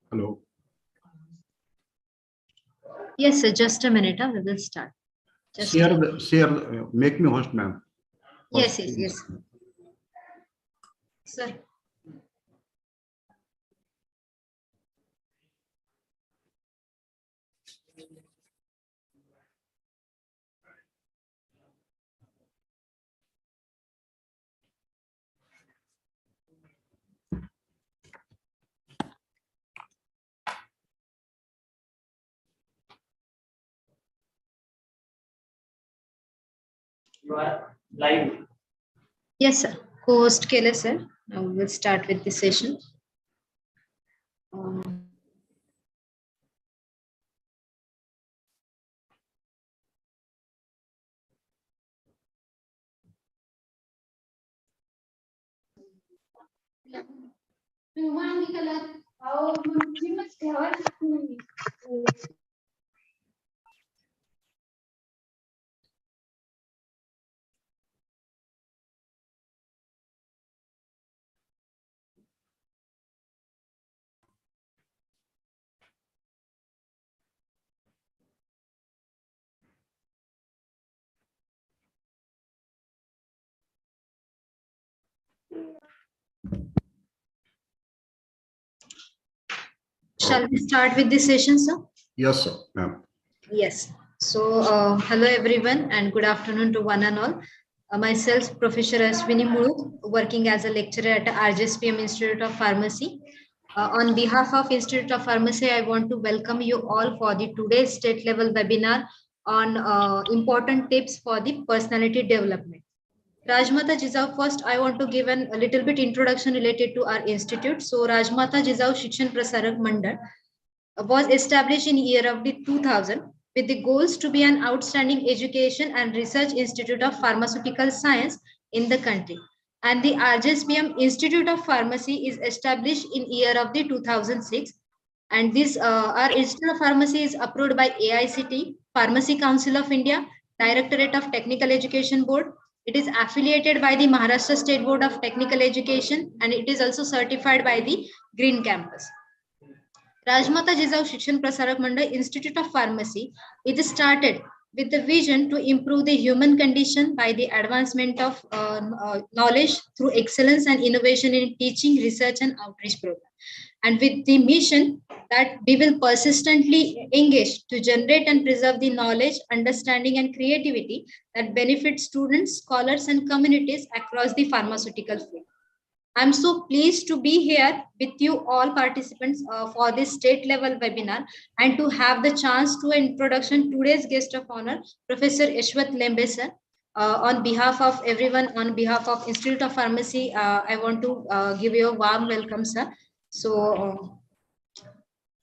Hello. Yes, sir. Just a minute. We will start. Share, make me host, ma'am. Yes. Sir. You are live. Yes, sir. Co-host Kele, sir. Now we will start with the session. Shall we start with the session, sir? Yes, sir, ma'am. Yes. So, hello everyone and good afternoon to one and all. Myself, Professor Ashwini Mulu, working as a lecturer at RJSPM Institute of Pharmacy. On behalf of Institute of Pharmacy, I want to welcome you all for the today's state level webinar on important tips for the personality development. Rajmata Jizao, first I want to give a little bit introduction related to our institute. So Rajmata Jizao Shikshan Prasarak Mandal was established in year of the 2000 with the goals to be an outstanding education and research institute of pharmaceutical science in the country. And the RJSPM Institute of Pharmacy is established in year of the 2006. And this our Institute of Pharmacy is approved by AICT, Pharmacy Council of India, Directorate of Technical Education Board. It is affiliated by the Maharashtra State Board of Technical Education, and it is also certified by the Green Campus. Rajmata Jizao Shikshan Prasarak Mandal Institute of Pharmacy is started with the vision to improve the human condition by the advancement of knowledge through excellence and innovation in teaching, research, and outreach program. And with the mission that we will persistently engage to generate and preserve the knowledge, understanding, and creativity that benefit students, scholars, and communities across the pharmaceutical field. I'm so pleased to be here with you all participants for this state level webinar and to have the chance to introduction today's guest of honor, Professor Yashwant Lembe sir. On behalf of everyone, on behalf of Institute of Pharmacy, I want to give you a warm welcome, sir. So,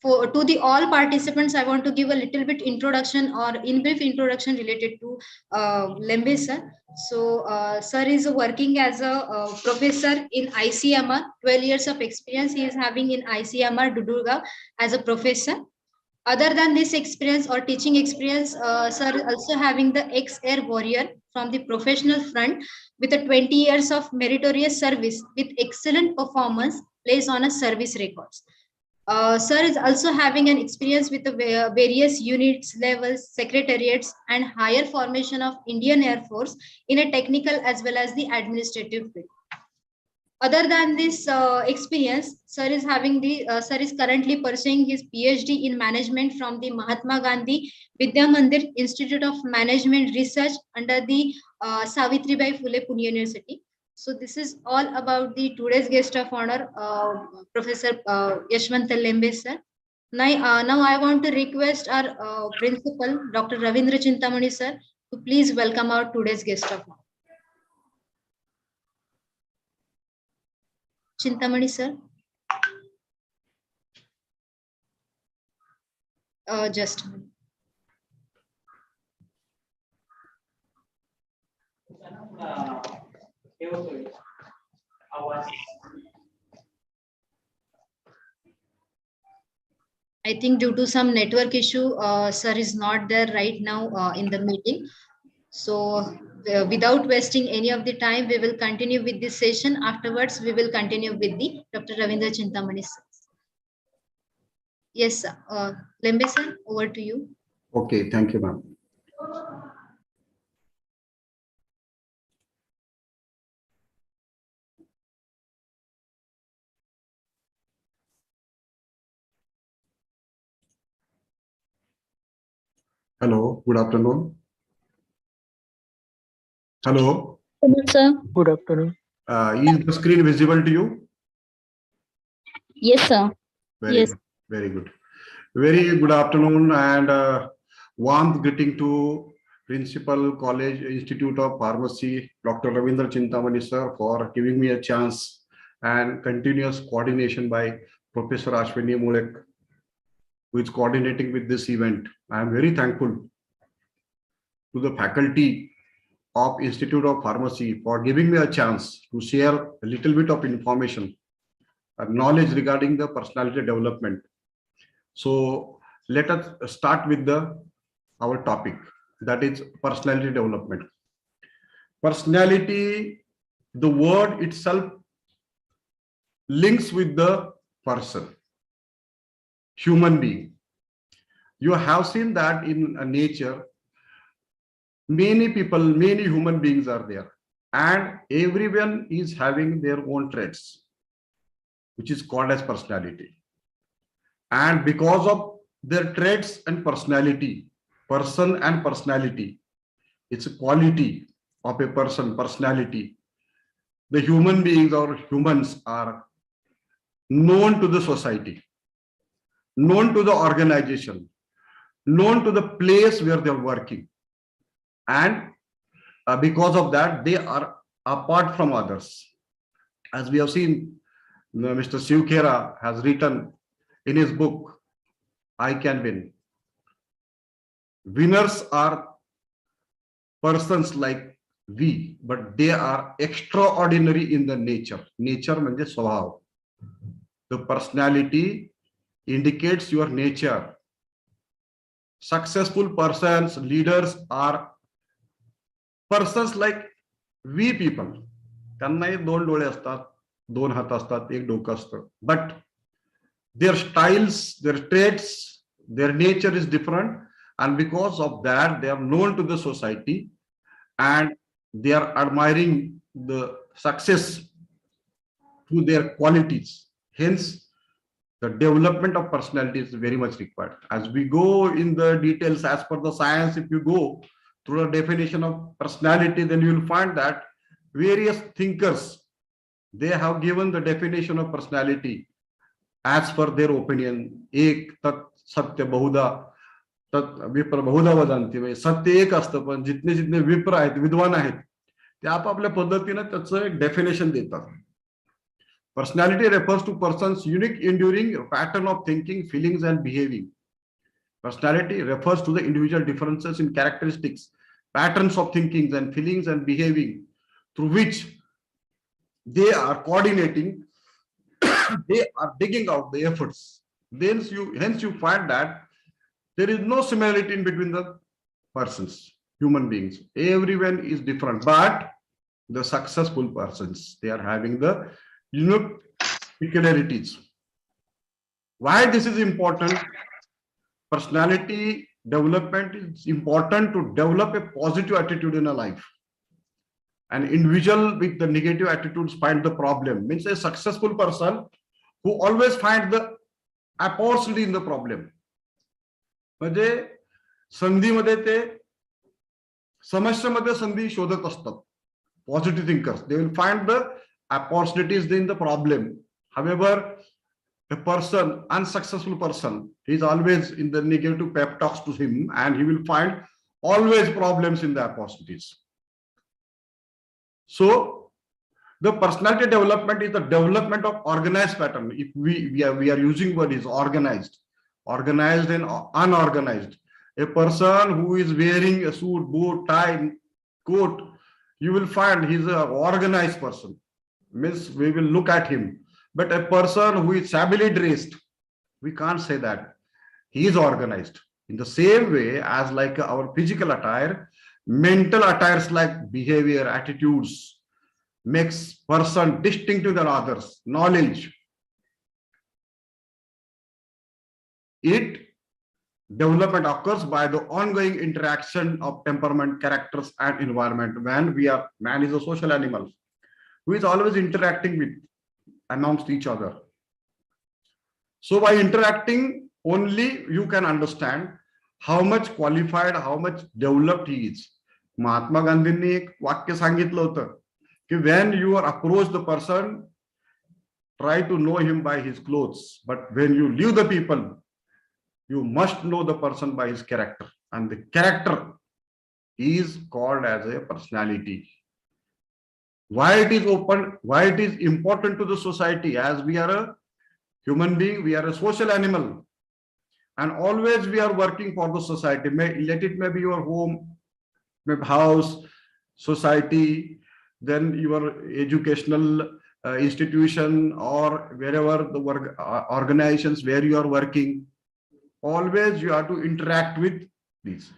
to the all participants, I want to give a little bit introduction or in brief introduction related to Lembe sir. So, sir is working as a professor in ICMR, 12 years of experience he is having in ICMR Dudurga as a professor. Other than this experience or teaching experience, sir is also having the ex-air warrior from the professional front with a 20 years of meritorious service with excellent performance placed on a service records. Sir is also having an experience with the various units, levels, secretariats, and higher formation of Indian Air Force in a technical as well as the administrative field. Other than this experience, sir is currently pursuing his PhD in management from the Mahatma Gandhi Vidya Mandir Institute of Management Research under the Savitribai Phule Pune University. So this is all about the today's guest of honor, Professor Yashwant Lembe sir. Now I want to request our principal, Dr. Ravindra Chintamani sir, to please welcome our today's guest of honor. Chintamani sir. Just a minute. I think due to some network issue, sir is not there right now in the meeting. So without wasting any of the time, we will continue with this session. Afterwards, we will continue with the Dr. Ravindra Chintamani sir. Yes, sir. Lembe sir, over to you. Okay, thank you, ma'am. Hello, good afternoon. Hello. Hello, sir. Good afternoon. Is the screen visible to you? Yes, sir. Very Yes. good. Very good. Very good afternoon and warm greeting to Principal College Institute of Pharmacy, Dr. Ravindra Chintamani sir, for giving me a chance and continuous coordination by Professor Ashwini Mulek, who is coordinating with this event. I am very thankful to the faculty of Institute of Pharmacy for giving me a chance to share a little bit of information, knowledge regarding the personality development. So let us start with our topic, that is personality development. Personality, the word itself links with the person, human being. You have seen that in nature, many people, many human beings are there, and everyone is having their own traits, which is called as personality. And because of their traits and personality, person and personality, it's a quality of a person, personality. The human beings or humans are known to the society, known to the organization, known to the place where they're working. And because of that, they are apart from others. As we have seen, Mr. Shiv Khera has written in his book, I Can Win. Winners are persons like we, but they are extraordinary in the nature. Nature means swabhav. The personality indicates your nature. Successful persons, leaders are persons like we people. त्यांनाही दोन डोळे असतात, दोन हात असतात, एक डोकं असतं. But their styles, their traits, their nature is different, and because of that, they are known to the society, and they are admiring the success through their qualities. Hence, the development of personality is very much required. As we go in the details, as per the science, if you go through a definition of personality, then you will find that various thinkers, they have given the definition of personality as per their opinion. Ek tat satya bahuda tat vipra bahuda vadanti. म्हणजे सत्य एक असतं, पण जितने जितने विप्र आहेत, विद्वान आहेत, ते आपापल्या पद्धतीने त्याचं एक डेफिनेशन देतात. Personality refers to person's unique enduring pattern of thinking, feelings, and behaving. Personality refers to the individual differences in characteristics, patterns of thinking and feelings and behaving through which they are coordinating, they are digging out the efforts. Hence you find that there is no similarity in between the persons, human beings. Everyone is different, but the successful persons, they are having the unique peculiarities. Why this is important? Personality development is important to develop a positive attitude in a life. An individual with the negative attitudes find the problem. Means a successful person who always finds the opportunity in the problem. म्हणजे संधीमध्ये ते समस्येमध्ये संधी शोधत असतात. Positive thinkers, they will find the opportunities in the problem. However, a person, unsuccessful person, he is always in the negative pep talks to him, and he will find always problems in the opportunities. So the personality development is the development of organized pattern. If we are using word is organized and unorganized. A person who is wearing a suit, boot, tie, coat, you will find he's an organized person. Means we will look at him. But a person who is shabbily dressed, we can't say that he is organized. In the same way as like our physical attire, Mental attires like behavior, attitudes, makes person distinctive than others. Knowledge. It development occurs by the ongoing interaction of temperament, characters, and environment. When man is a social animal who is always interacting with amongst each other. So by interacting, only you can understand how much qualified, how much developed he is. महात्मा गांधींनी एक वाक्य सांगितलं होतं की when you are approach the person, try to know him by his clothes, but when you leave the people, you must know the person by his character, and the character is called as a personality. Why it is open, why it is important to the society? As we are a human being, we are a social animal, and always we are working for the society. Let it may be your home, maybe house, society, then your educational institution, or wherever the work organizations where you are working. Always you have to interact with these.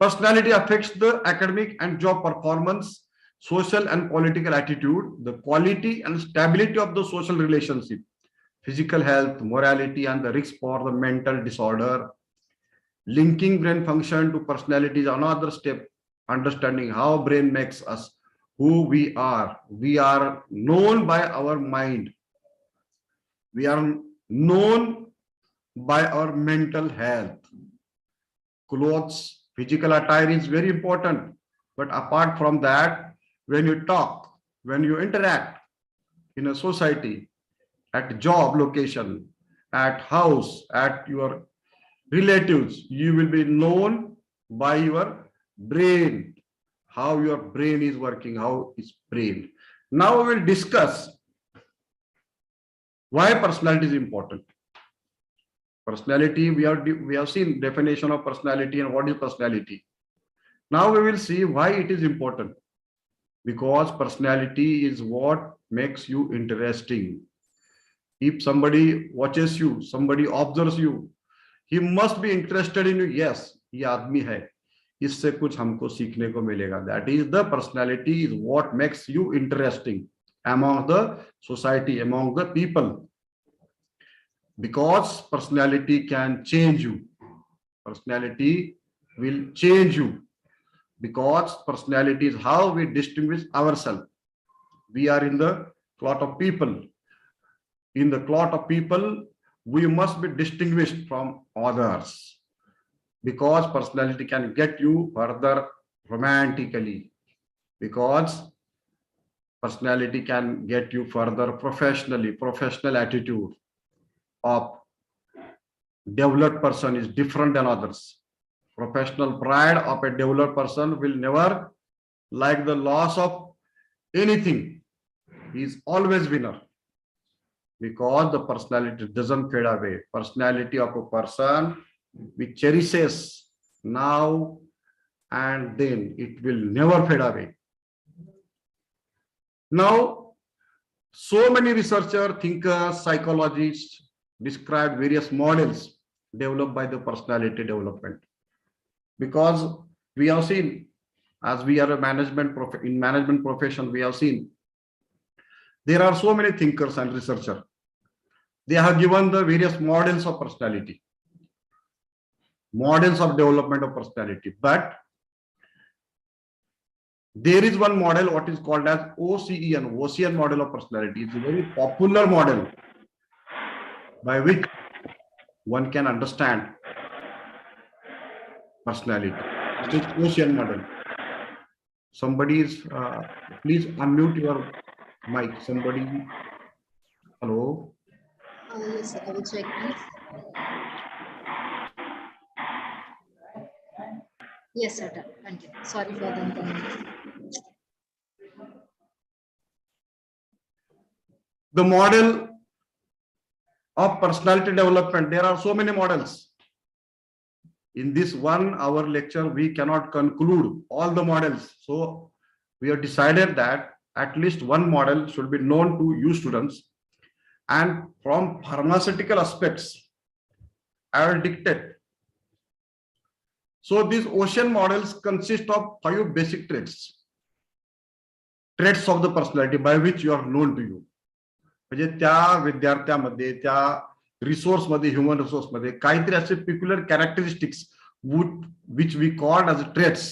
Personality affects the academic and job performance, social and political attitude, the quality and stability of the social relationship, physical health, morality, and the risk for the mental disorder. Linking brain function to personality is another step. Understanding how brain makes us who we are. We are known by our mind. We are known by our mental health. Clothes, physical attire is very important. But apart from that, when you talk, when you interact in a society, at job location, at house, at your relatives, you will be known by your brain, how your brain is working, how is brain. Now we will discuss why personality is important. Personality, we have seen definition of personality and what is personality. Now we will see why it is important. Because personality is what makes you interesting. If somebody watches you, somebody observes you, he must be interested in you. Yes, ये आदमी है, इससे कुछ हमको सीखने को मिलेगा. That is the personality is what makes you interesting among the society, among the people. Because personality can change you. Personality will change you. Because personality is how we distinguish ourselves. We are in the clot of people. In the clot of people, we must be distinguished from others. Because personality can get you further romantically. Because personality can get you further professionally. Professional attitude of developed person is different than others. Professional pride of a developed person will never like the loss of anything. He is always winner. Because the personality doesn't fade away. Personality of a person which cherishes now and then, it will never fade away. Now, so many researchers, thinkers, psychologists describe various models developed by the personality development. Because we have seen, as we are a management profession, we have seen there are so many thinkers and researchers. They have given the various models of personality, models of development of personality. But there is one model, what is called as OCEN model of personality. It's a very popular model by which one can understand personality. It is OCEN model. Somebody is, please unmute your mic. Somebody, hello. Yes, sir. I will check this. Yes, sir. Continue. Sorry for the inconvenience. The model of personality development, there are so many models. In this 1 hour lecture, we cannot conclude all the models. So we have decided that at least one model should be known to you students. And from pharmaceutical aspects, I will dictate So these ocean models consist of 5 basic traits of the personality by which you are known to you. म्हणजे त्या विद्यार्थ्यामध्ये, त्या resource मध्ये, human resource मध्ये काहीतरी असे peculiar characteristics which we called as traits.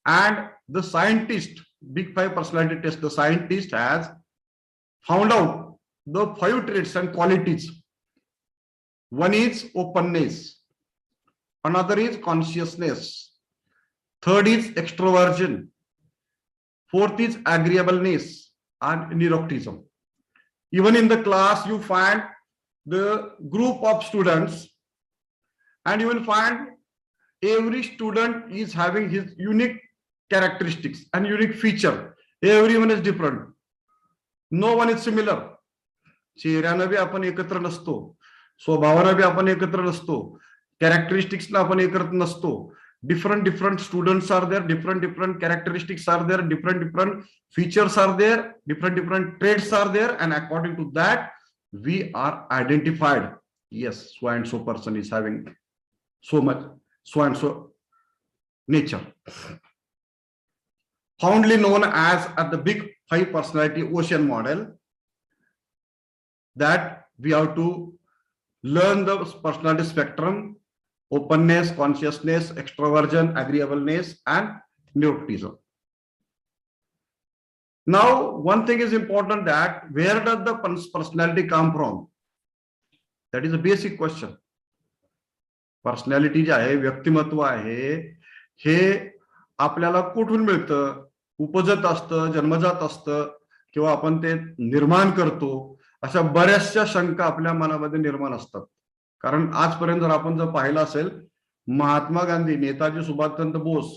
And the scientist, big 5 personality test, the scientist has found out the 5 traits and qualities. One is openness, another is consciousness, third is extroversion, fourth is agreeableness, and neuroticism. Even in the class, you find the group of students, and you will find every student is having his unique characteristics and unique feature. Everyone is different. No one is similar. चेहऱ्यानं बी आपण एकत्र नसतो, स्वभावानं B आपण एकत्र नसतो, कॅरेक्टरिस्टिक्सना आपण एकत्र नसतो. Different students are there, different characteristics are there, different features are there, different traits are there, and according to that we are identified. Yes, so and so person is having so much, so and so nature. Fondly known as the big 5 personality ocean model, that we have to learn the personality spectrum: openness, consciousness, extroversion, agreeableness, and neuroticism. Now, one thing is important, that where does the personality come from? That is a basic question. Personality जे आहे, व्यक्तिमत्व आहे, हे आपल्याला कुठून मिळतं? उपजत असतं, जन्मजात असतं, किंवा आपण ते निर्माण करतो? अशा बऱ्याचशा शंका आपल्या मनामध्ये निर्माण असतात. कारण आजपर्यंत जर आपण जर पाहिलं असेल, महात्मा गांधी, नेताजी सुभाषचंद्र बोस,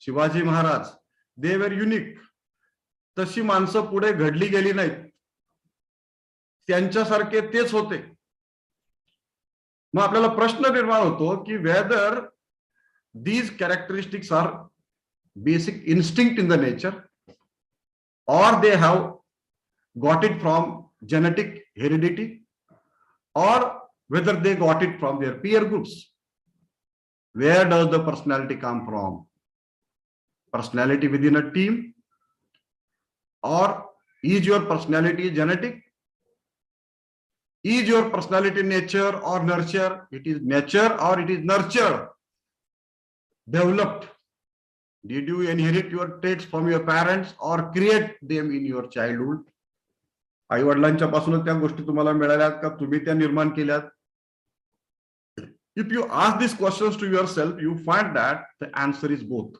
शिवाजी महाराज, दे वर युनिक. तशी माणसं पुढे घडली गेली नाहीत, त्यांच्यासारखे तेच होते. मग आपल्याला प्रश्न निर्माण होतो की weather these characteristics are basic instinct in the nature, or they have got it from genetic heredity, or whether they got it from their peer groups. Where does the personality come from? Personality within a team, or is your personality genetic? Is your personality nature or nurture? It is nature or it is nurture, developed. Did you inherit your traits from your parents or create them in your childhood? आई वडिलांच्या पासूनच त्या गोष्टी तुम्हाला मिळाल्यात का तुम्ही त्या निर्माण केल्यात? If you ask these questions to yourself, you find that the answer is both,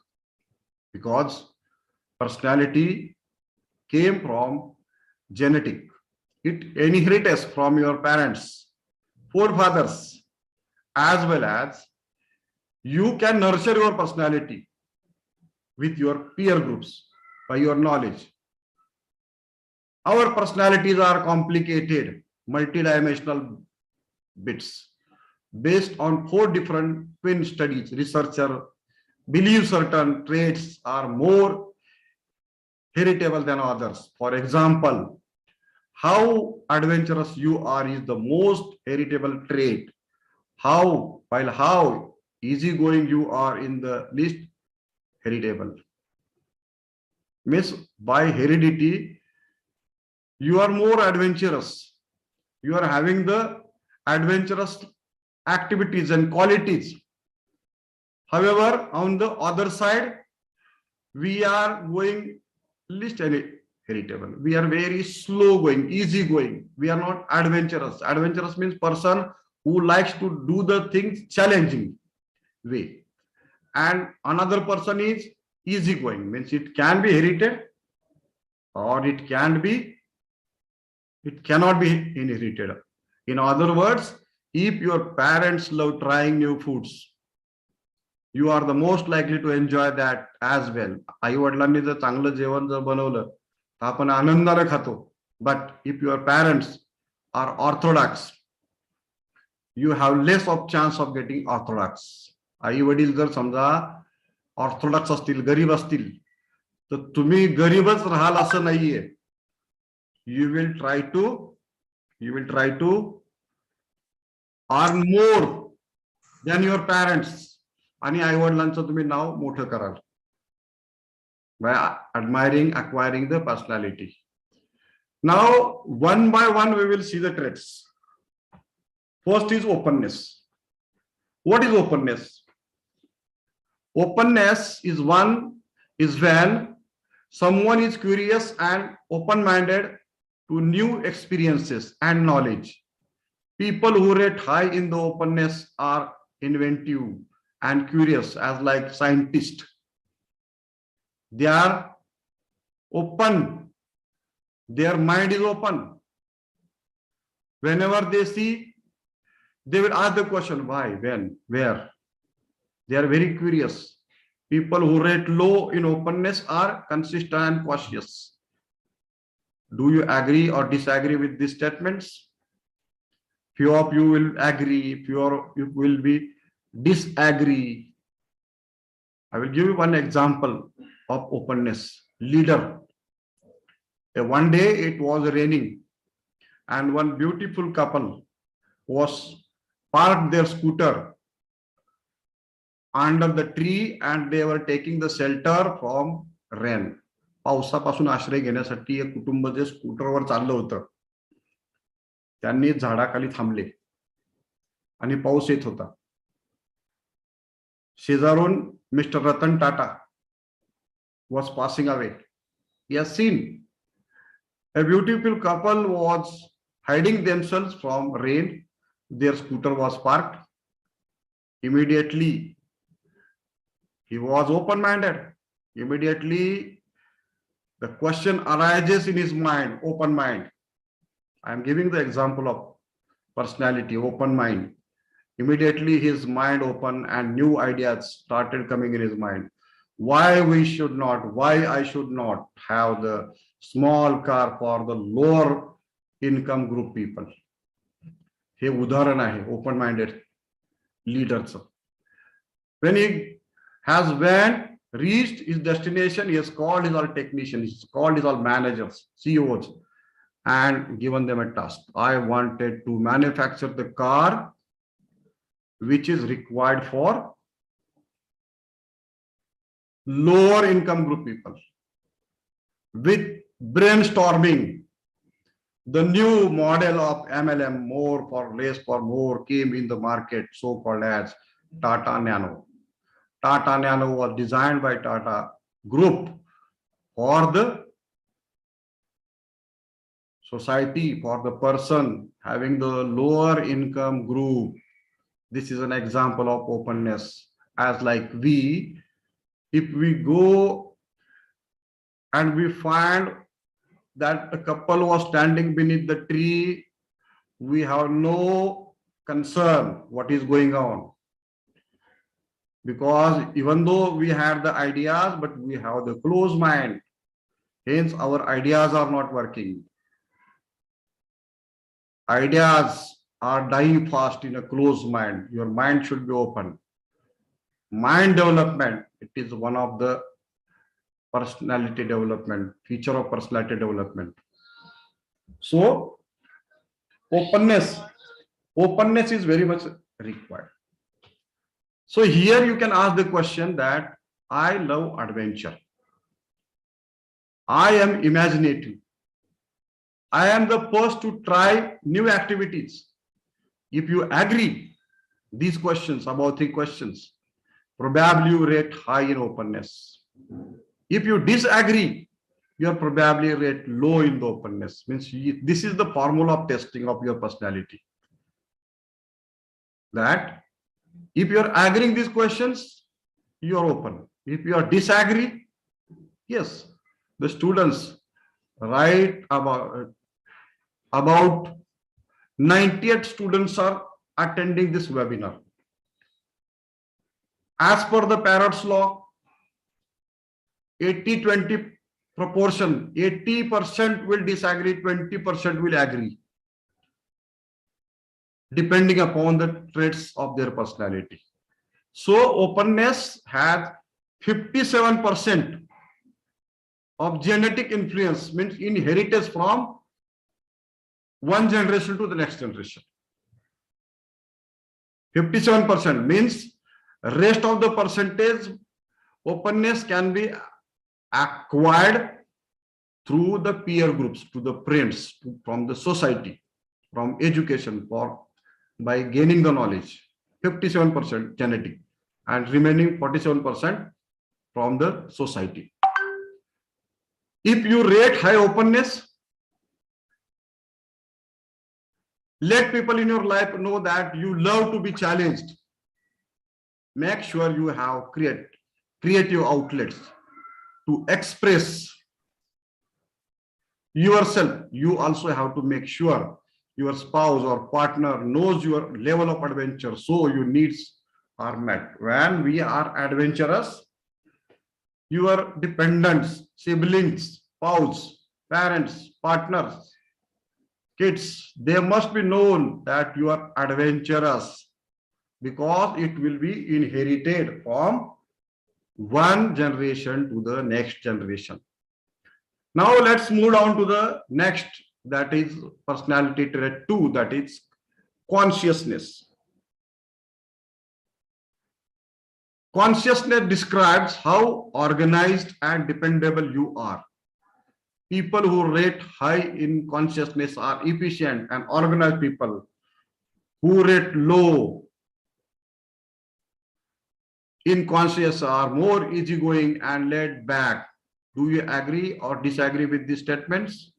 because personality came from genetic. It inherits from your parents, forefathers, as well as you can nurture your personality with your peer groups by your knowledge. Our personalities are complicated, multidimensional bits based on 4 different twin studies. Researchers believe certain traits are more heritable than others. For example, how adventurous you are is the most heritable trait. While how easygoing you are in the least heritable. Means by heredity, you are more adventurous. You are having the adventurous activities and qualities. However, on the other side, we are going least heritable. We are very slow going, easy going. We are not adventurous. Adventurous means person who likes to do the things challenging way. And another person is easy going, means it can be inherited or it cannot be inherited. In other words, if your parents love trying new foods, you are the most likely to enjoy that as well. आई वडिलांनी जर चांगलं जेवण जर बनवलं तर आपण आनंदाने खातो. But if your parents are orthodox, you have less of chance of getting orthodox. आई वडील जर समजा ऑर्थोडॉक्स असतील, गरीब असतील, तर तुम्ही गरीबच राहाल असं नाहीये. You will try to earn more than your parents. आणि आई वडिलांचं तुम्ही नाव मोठं कराल by admiring, acquiring the personality. Now, one by one, we will see the traits. First is openness. What is openness? Openness is when someone is curious and open-minded to new experiences and knowledge. People who rate high in the openness are inventive and curious, as like scientists. They are open. Their mind is open. Whenever they see, they will ask the question, why, when, where. They are very curious. People who rate low in openness are consistent and cautious. Do you agree or disagree with these statements? Few of you will agree, few of you will be disagree. I will give you one example of openness. Leader. One day it was raining and one beautiful couple was parked their scooter under the tree and they were taking the shelter from rain. पावसापासून आश्रय घेण्यासाठी एक कुटुंब जे स्कूटरवर चाललं होतं त्यांनी झाडाखाली थांबले आणि पाऊस येत होता. शेजारून mister Ratan Tata was passing away. He has seen a beautiful couple was hiding themselves from rain. Their scooter was parked. Immediately, he was open-minded. Immediately, the question arises in his mind, open mind. I am giving the example of personality, open mind. Immediately, his mind opened and new ideas started coming in his mind. Why we should not, why I should not have the small car for the lower income group people. हे उदाहरण आहे open minded लीडरचं. When he has reached his destination, he has called his all technicians, he has called his all managers, CEOs, and given them a task. I wanted to manufacture the car which is required for lower income group people. With brainstorming, the new model of MLM, more for less for more, came in the market, so called as Tata Nano. Tata Nano was designed by Tata Group for the society, for the person having the lower income group. This is an example of openness. As like if we go and we find that a couple was standing beneath the tree, we have no concern what is going on. Because even though we had the ideas, but we have the closed mind. Hence, our ideas are not working. Ideas are dying fast in a closed mind. Your mind should be open. Mind development, it is one of the personality development, feature of personality development. So, openness is very much required. So here you can ask the question that I love adventure. I am imaginative. I am the first to try new activities. If you agree these questions, about 3 questions, probably you rate high in openness. If you disagree, you are probably rate low in the openness. Means this is the formula of testing of your personality. That if you are agreeing these questions, you are open. If you are disagree, yes, the students write about 98 students are attending this webinar. As per the Parrott's law, 80-20 proportion, 80% will disagree, 20% will agree, depending upon the traits of their personality. So openness has 57% of genetic influence, means inheritance from one generation to the next generation. 57% means Rest of the percentage, openness can be acquired through the peer groups, to the friends, from the society, from education, or by gaining the knowledge. 57% genetic and remaining 47% from the society. If you rate high openness, let people in your life know that you love to be challenged. Make sure you have creative outlets to express yourself. You also have to make sure your spouse or partner knows your level of adventure, so your needs are met. When we are adventurous, your dependents, siblings, spouse, parents, partners, kids, they must be known that you are adventurous, because it will be inherited from one generation to the next generation. Now let's move on to the next, that is personality trait 2, that is consciousness. Consciousness describes how organized and dependable you are. People who rate high in consciousness are efficient and organized. People who rate low in conscious are more easygoing and laid back. Do you agree or disagree with these statements?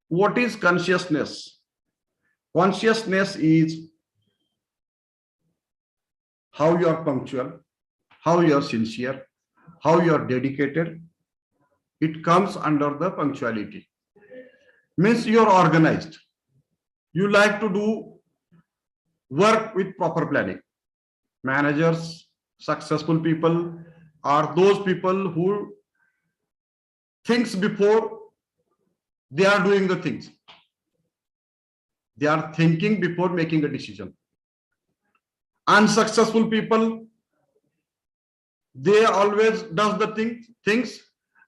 What is consciousness? Consciousness is how you are punctual, how you are sincere, how you are dedicated. It comes under the punctuality. Means you are organized. You like to do work with proper planning. Managers, successful people are those people who thinks before they are doing the things. They are thinking before making a decision. Unsuccessful people, they always does the things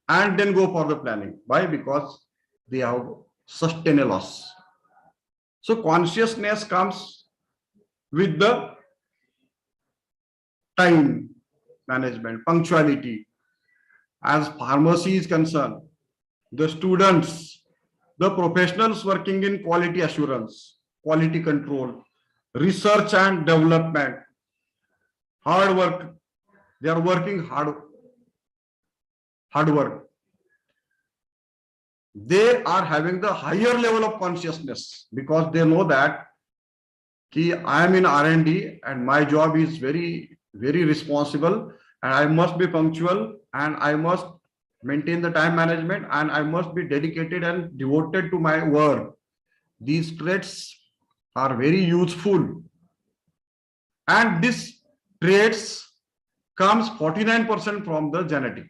and then go for the planning. Why? Because they have sustained a loss. So consciousness comes with the time management, punctuality. As pharmacy is concerned, the students, the professionals working in quality assurance, quality control, research and development, hard work, they are working hard work. They are having the higher level of consciousness, because they know that I am in R&D and my job is very, very responsible, and I must be punctual, and I must maintain the time management, and I must be dedicated and devoted to my work. These traits are very useful, and these traits comes 49% from the genetic.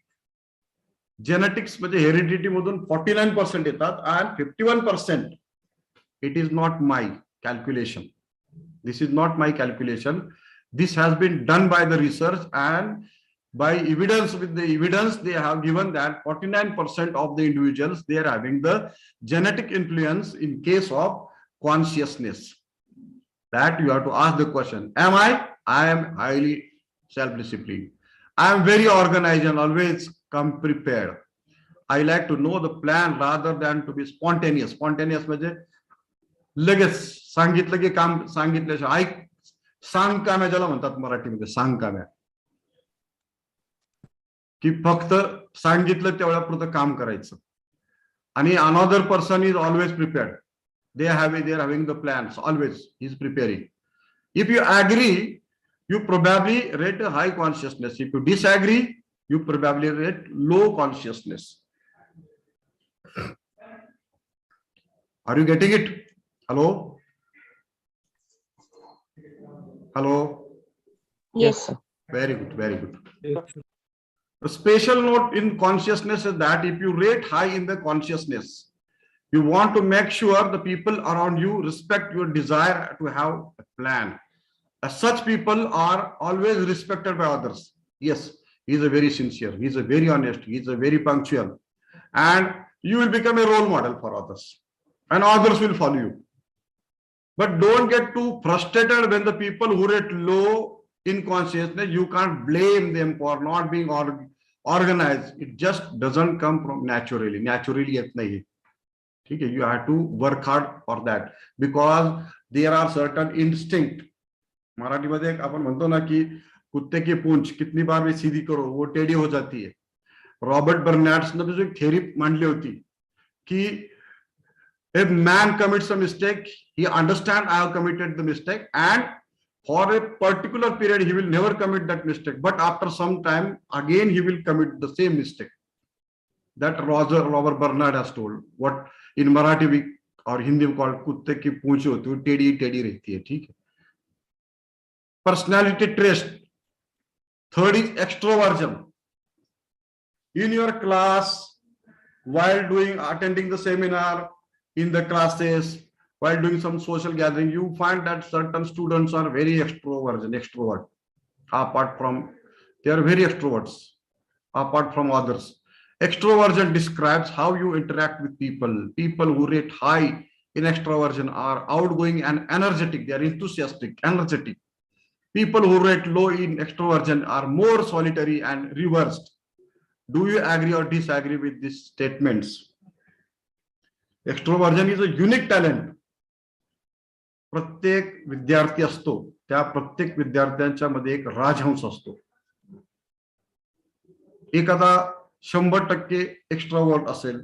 Genetics म्हणजे heredity मधून 49% येतात, and 51% it is not my calculation. This is not my calculation. This has been done by the research, and by evidence, with the evidence they have given that 49% of the individuals, they are having the genetic influence in case of consciousness. That you have to ask the question, am I? I am highly self-disciplined. I am very organized and always come prepared. I like to know the plan rather than to be spontaneous. Spontaneous म्हणजे लगेच सांगितलं की काम सांगितल्याशिवाय ऐक सांग काम्या ज्याला म्हणतात मराठीमध्ये, सांग काम्या, की फक्त सांगितलं तेवढ्यापुरतं काम करायचं. आणि another person is always prepared. They are having the plans, always he is preparing. If you agree, you probably rate a high consciousness. If you disagree, you probably rate low consciousness. Are you getting it? Hello? Hello? Yes, sir. Very good, very good. A special note in consciousness is that if you rate high in the consciousness, you want to make sure the people around you respect your desire to have a plan. As such people are always respected by others. Yes, he is a very sincere, he is a very honest, he is a very punctual, and you will become a role model for others, and others will follow you. But don't get too frustrated when the people who rate low in consciousness, you can't blame them for not being organized. It just doesn't come from naturally. Naturally येत नाही. Okay, you have to work hard for that because there are certain instinct. मराठीमध्ये एक आपण म्हणतो ना की कुत्ते की पूंछ कितनी बार भी सीधी करो वो टेढ़ी हो जाती है. रॉबर्ट बर्नार्ड्स ने जो एक थ्योरी मांडली होती कि if man commits a mistake, he understands I have committed the mistake, and for a particular period he will never commit that mistake, but after some time again he will commit the same mistake. That Robert Bernard has told. What in Marathi we or Hindi we call कुत्ते की पूंछ होती है, टेढ़ी टेढ़ी रहती है. ठीक है. Personality traits. Third is extroversion. In your class, while attending the seminar, in the classes, while doing some social gathering, you find that certain students are very extrovert. Apart from, they are very extroverts, apart from others. Extroversion describes how you interact with people. People who rate high in extroversion are outgoing and energetic. They are enthusiastic, energetic. People who rate low in extroversion are more solitary and reversed. Do you agree or disagree with these statements? Extroversion is a unique talent. प्रत्येक विद्यार्थी असतो, त्या प्रत्येक विद्यार्थ्यांच्या मध्ये एक राजहंस असतो. एखादा 100% एक्स्ट्रोवर्ट असेल,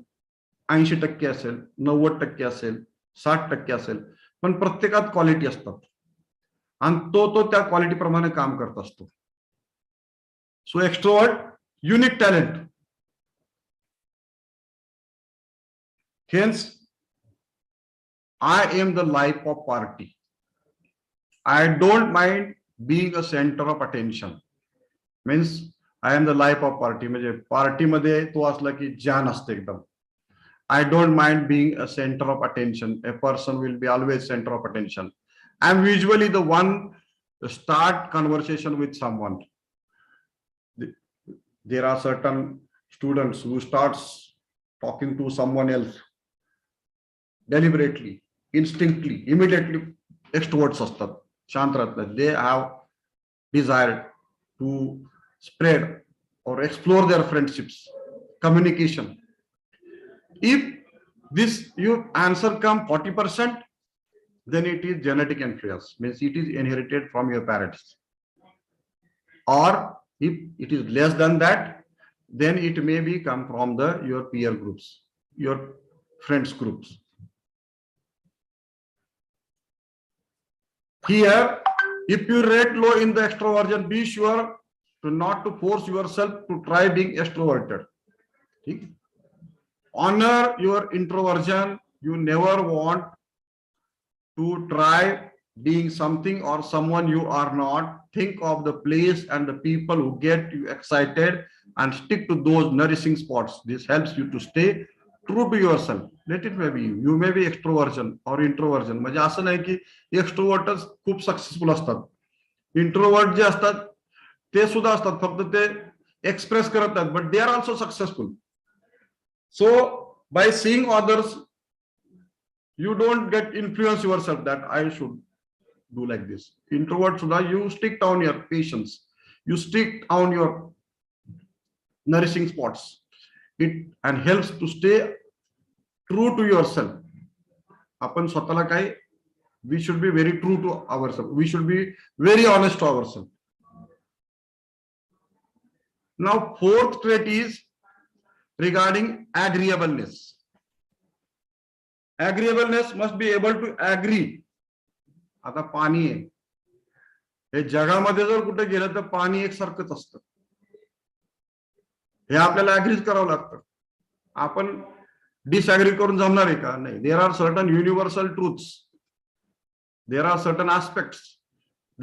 80% असेल, 90% असेल, 60% असेल, पण प्रत्येकात क्वालिटी असतात आणि तो त्या क्वालिटी प्रमाणे काम करत असतो. So extrovert unique talent. Hence, I am the life of party. I don't mind being a center of attention. Means I am the life of party. म्हणजे पार्टी मध्ये तो असला की जान असते एकदम. I don't mind being a center of attention. A person will be always center of attention. I'm usually the one to start conversation with someone. There are certain students who starts talking to someone else deliberately, instinctively, immediately. Extroverts असतात, शांत राहतात. They have desired to spread or explore their friendships, communication. If this your answer come 40%, then it is genetic influence, means it is inherited from your parents. Or if it is less than that, then it may be come from your peer groups, your friends groups. Here, if you rate low in the extroversion, be sure not to force yourself to try being extroverted. Honor your introversion. You never want to try being something or someone you are not. Think of the place and the people who get you excited and stick to those nourishing spots. This helps you to stay true to yourself. Let it may be you may be extroversion or introversion. म्हणजे असं नाही की एक्स्ट्रोवर्टच खूप successful असतात. Introvert जे असतात ते सुद्धा असतात, फक्त ते एक्सप्रेस करत नाहीत, but they are also successful. So by seeing others you don't get influence yourself that I should do like this. Introvert suda, you stick down your patience, you stick on your nourishing spots. It and helps to stay true to yourself. आपण स्वतःला काय, we should be very true to ourselves. We should be very honest to ourselves. Now, fourth trait is regarding agreeableness. Agreeableness must be able to agree. आता पाणी आहे, हे जगामध्ये जर कुठे गेलं तर पाणी एकसारखंच असतं, हे आपल्याला अग्रीच करावं लागतं. आपण डिसअग्री करून जमणार आहे का? नाही. There are certain universal truths, there are certain aspects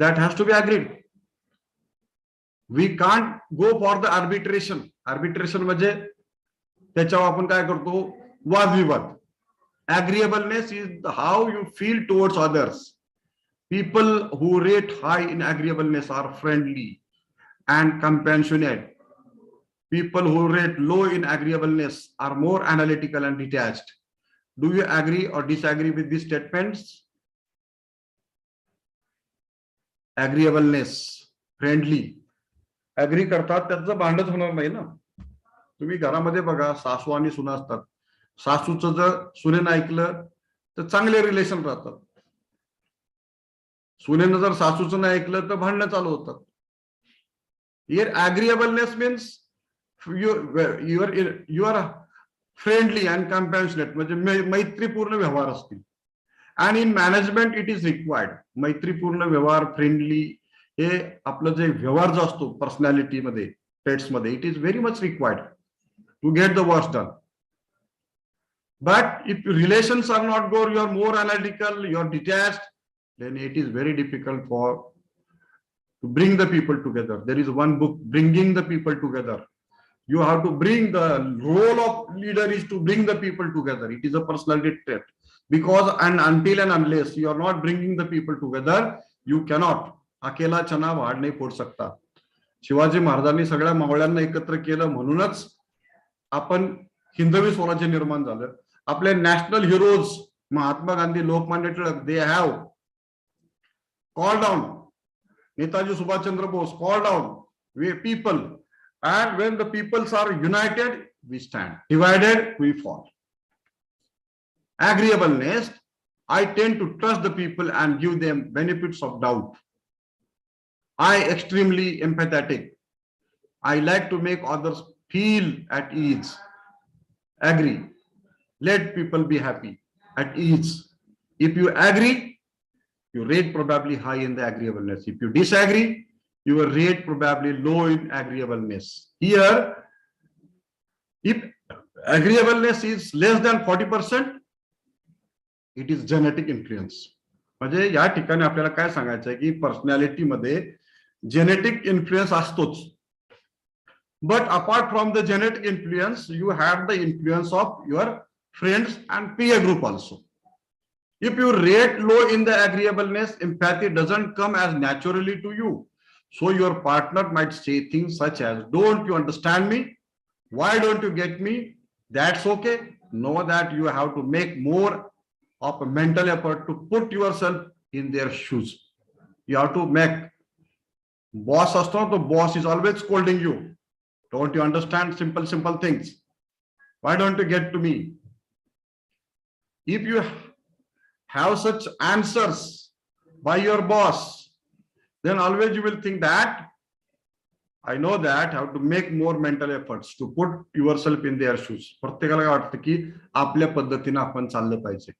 that has to be agreed. We can't go for the arbitration. Arbitration म्हणजे त्याच्यावर आपण काय करतो, वादविवाद. Agreeableness is how you feel towards others. People who rate high in agreeableness are friendly and compassionate. People who rate low in agreeableness are more analytical and detached. Do you agree or disagree with these statements? Agreeableness. Friendly, agree करतात, त्याचं भांडण होणार नाही ना. तुम्ही घरामध्ये बघा, सासू आणि सुना असतात. सासूचं जर सुनेनं ऐकलं तर चांगले रिलेशन राहतात. सुनेनं जर सासूचं नाही ऐकलं तर भांडणं चालू होतात. Here agreeableness means you are friendly and compassionate, म्हणजे मैत्रीपूर्ण व्यवहार असतील. आणि in management it is required. मैत्रीपूर्ण व्यवहार, फ्रेंडली, हे आपलं जे व्यवहार जो असतो पर्सनॅलिटी मध्ये, ट्रेट्स मध्ये, it is very much required to get the work done. But if relations are not good, you are more analytical, you are detached, then it is very difficult to bring the people together. There is one book, Bringing the People Together. You have to bring, the role of leader is to bring the people together. It is a personality trait. Because and until and unless you are not bringing the people together, you cannot. अकेला चना वाढ नाही फोड सकता. शिवाजी महाराजांनी सगळ्या मावळ्यांना एकत्र केलं, म्हणूनच आपण हिंदवी स्वराज्य निर्माण झालं. आपले national heroes Mahatma Gandhi, Lokmanya Tilak, they have called down, Netaji Subhash Chandra Bose called down we people, and when the peoples are united we stand, divided we fall. Agreeableness, I tend to trust the people and give them benefits of doubt. I extremely empathetic, I like to make others feel at ease. Agree, let people be happy, at ease. If you agree, you rate probably high in the agreeableness. If you disagree, your rate probably low in agreeableness. Here, if agreeableness is less than 40%, it is genetic influence. म्हणजे या ठिकाणी आपल्याला काय सांगायचं आहे की personality मध्ये genetic influence असतोच. But apart from the genetic influence, you have the influence of your friends and peer group also. If you rate low in the agreeableness, empathy doesn't come as naturally to you. So your partner might say things such as, don't you understand me? Why don't you get me? That's okay. Know that you have to make more of a mental effort to put yourself in their shoes. You have to make. Boss aston, the boss is always scolding you. Don't you understand simple things? Why don't you get to me? If you have such answers by your boss, then always you will think that I know that I have to make more mental efforts to put yourself in their shoes. प्रत्येकाला काय वाटतं की आपल्या पद्धतीने आपण चाललं पाहिजे.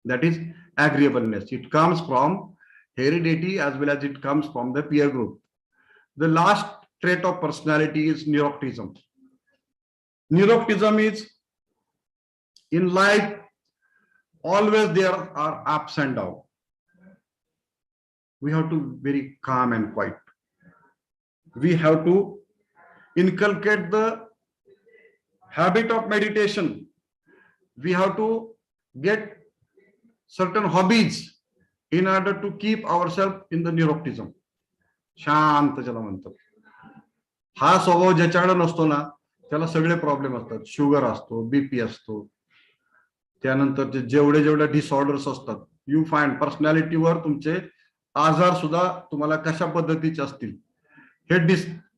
That is agreeableness. It comes from heredity as well as it comes from the peer group. The last trait of personality is neuroticism. Neuroticism is, in life, always there are ups and downs. We have to be very calm and quiet. We have to inculcate the habit of meditation. We have to get certain hobbies in order to keep ourselves in the neuroticism. शांत ज्याला म्हणतात. हा स्वभाव ज्याच्याकडे नसतो ना, त्याला सगळे प्रॉब्लेम असतात. शुगर असतो, बीपी असतो, त्यानंतर जेवढे डिसऑर्डर्स असतात. यू फाइंड पर्सनॅलिटीवर तुमचे आजार सुद्धा तुम्हाला कशा पद्धतीचे असतील हे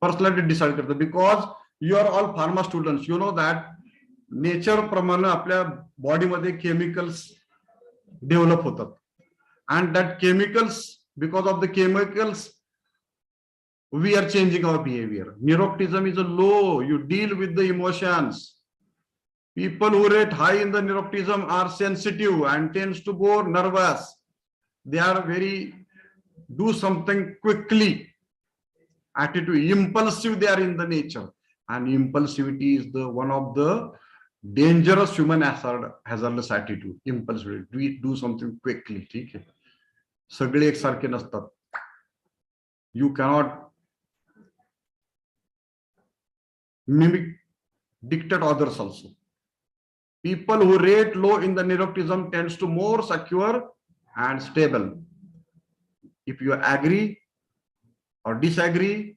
पर्सनॅलिटी डिसाइड करतं. Because you are all pharma students, you know that nature प्रमाणे आपल्या बॉडीमध्ये केमिकल्स डेव्हलप होतात. And that chemicals, because of the chemicals we are changing our behavior. Neuroticism is a low. You deal with the emotions. People who rate high in the neuroticism are sensitive and tends to go nervous. They are very do something quickly. Attitude, impulsive they are in the nature, and impulsivity is the one of the dangerous human hazardous attitude. Impulsivity, we do something quickly. ठीक है, सगळे एकसारखे नसतात. You cannot mimic, dictate others also. People who rate low in the neuroticism tends to more secure and stable. If you agree or disagree,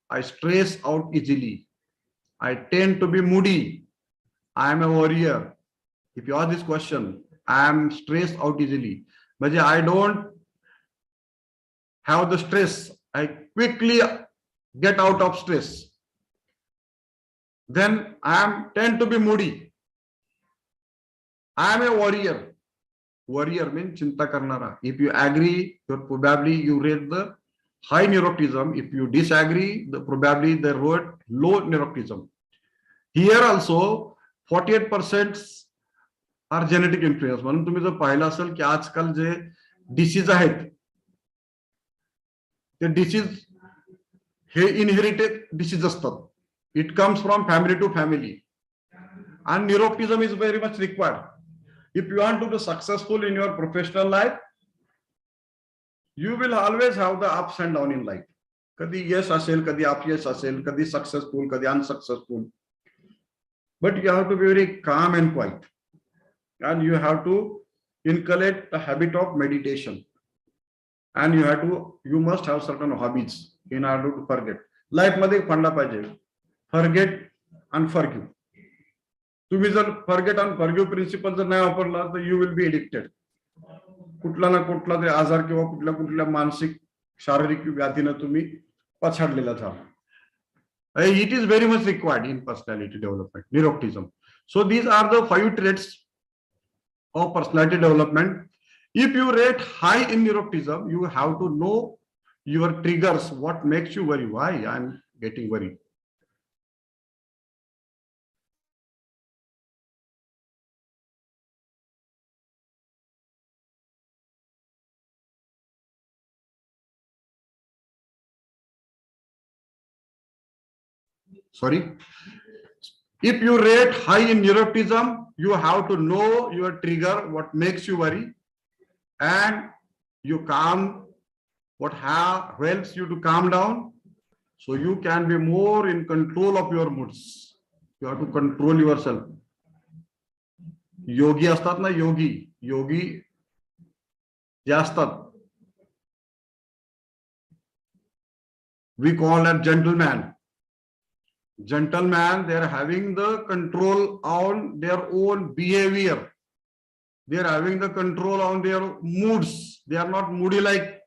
I stress out easily. I tend to be moody. I am a warrior. If you ask this question, I am stressed out easily. But I don't have the stress. I quickly get out of stress. Then I tend to be moody. I am a warrior. Warrior means chinta karnara. If you agree, probably you rate the high neuroticism. If you disagree, probably they wrote low neuroticism. Here also 48% are genetic influence. म्हणून तुम्ही जर पाहिलं असेल की आजकाल जे disease आहेत ते disease हे inherited disease असतात. It comes from family to family, and neuroticism is very much required. If you want to be successful in your professional life, you will always have the ups and downs in life. कधी यश असेल, कधी अपयश असेल, कधी successful, कधी unsuccessful. But you have to be very calm and quiet, and you have to inculcate the habit of meditation, and you must have certain hobbies in order to forget. Life मध्ये फंडा पाहिजे, forget and forgive. तुम्ही जर forget and forgive principle जर नाही वापरला तर you will be addicted. कुठला ना कुठला तरी आजार किंवा कुठल्या मानसिक शारीरिक व्याधीने तुम्ही पछाडलेला झाला. It is very much required in personality development, neuroticism. So these are the 5 traits of personality development. If you rate high in neuroticism, you have to know your triggers, what makes you worry, why I am getting worried. Sorry. If you rate high in neuroticism, you have to know your trigger, what makes you worry, and you calm, what helps you to calm down, so you can be more in control of your moods. You have to control yourself. Yogi असतात ना, yogi जे असतात, we call that gentleman. Gentlemen, they are having the control on their own behavior. They are having the control on their moods. They are not moody like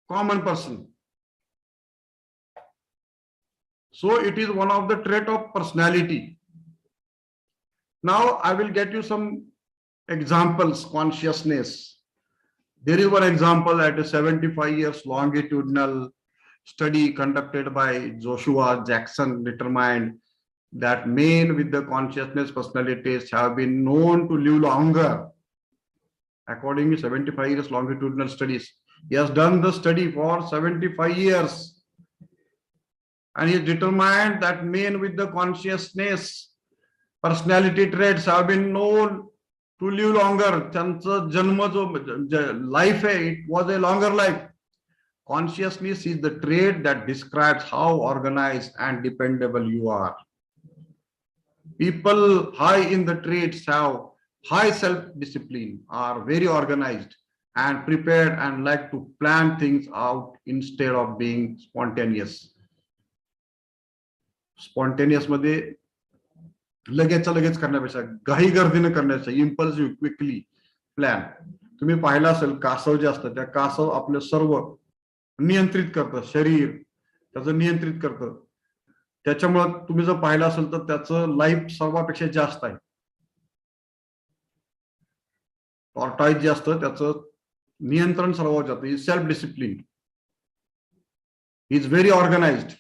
common person. So it is one of the trait of personality. Now I will get you some examples. Consciousness. There is one example at a 75 years longitudinal study conducted by Joshua Jackson determined that men with the consciousness personalities have been known to live longer. According to 75 years longitudinal studies, he has done the study for 75 years, and he determined that men with the consciousness personality traits have been known to live longer. त्यांचा जन्म जो life है, it was a longer life. Consciousness is the trait that describes how organized and dependable you are. People high in the traits have high self-discipline, are very organized and prepared, and like to plan things out instead of being spontaneous. Spontaneous मध्ये लगेच करण्यापेक्षा घाई गर्दीने करण्यापेक्षा impulsive, quickly plan. तुम्ही पाहिलं असेल कासव जे असतं त्या कासव आपले सर्व नियंत्रित करतं, शरीर त्याचं नियंत्रित करतं. त्याच्यामुळे तुम्ही जर पाहिलं असेल तर त्याचं लाईफ सर्वापेक्षा जास्त आहे. टॉर्टॉइज जे असतं त्याचं नियंत्रण सर्वात जातं. Is self discipline, is very organised.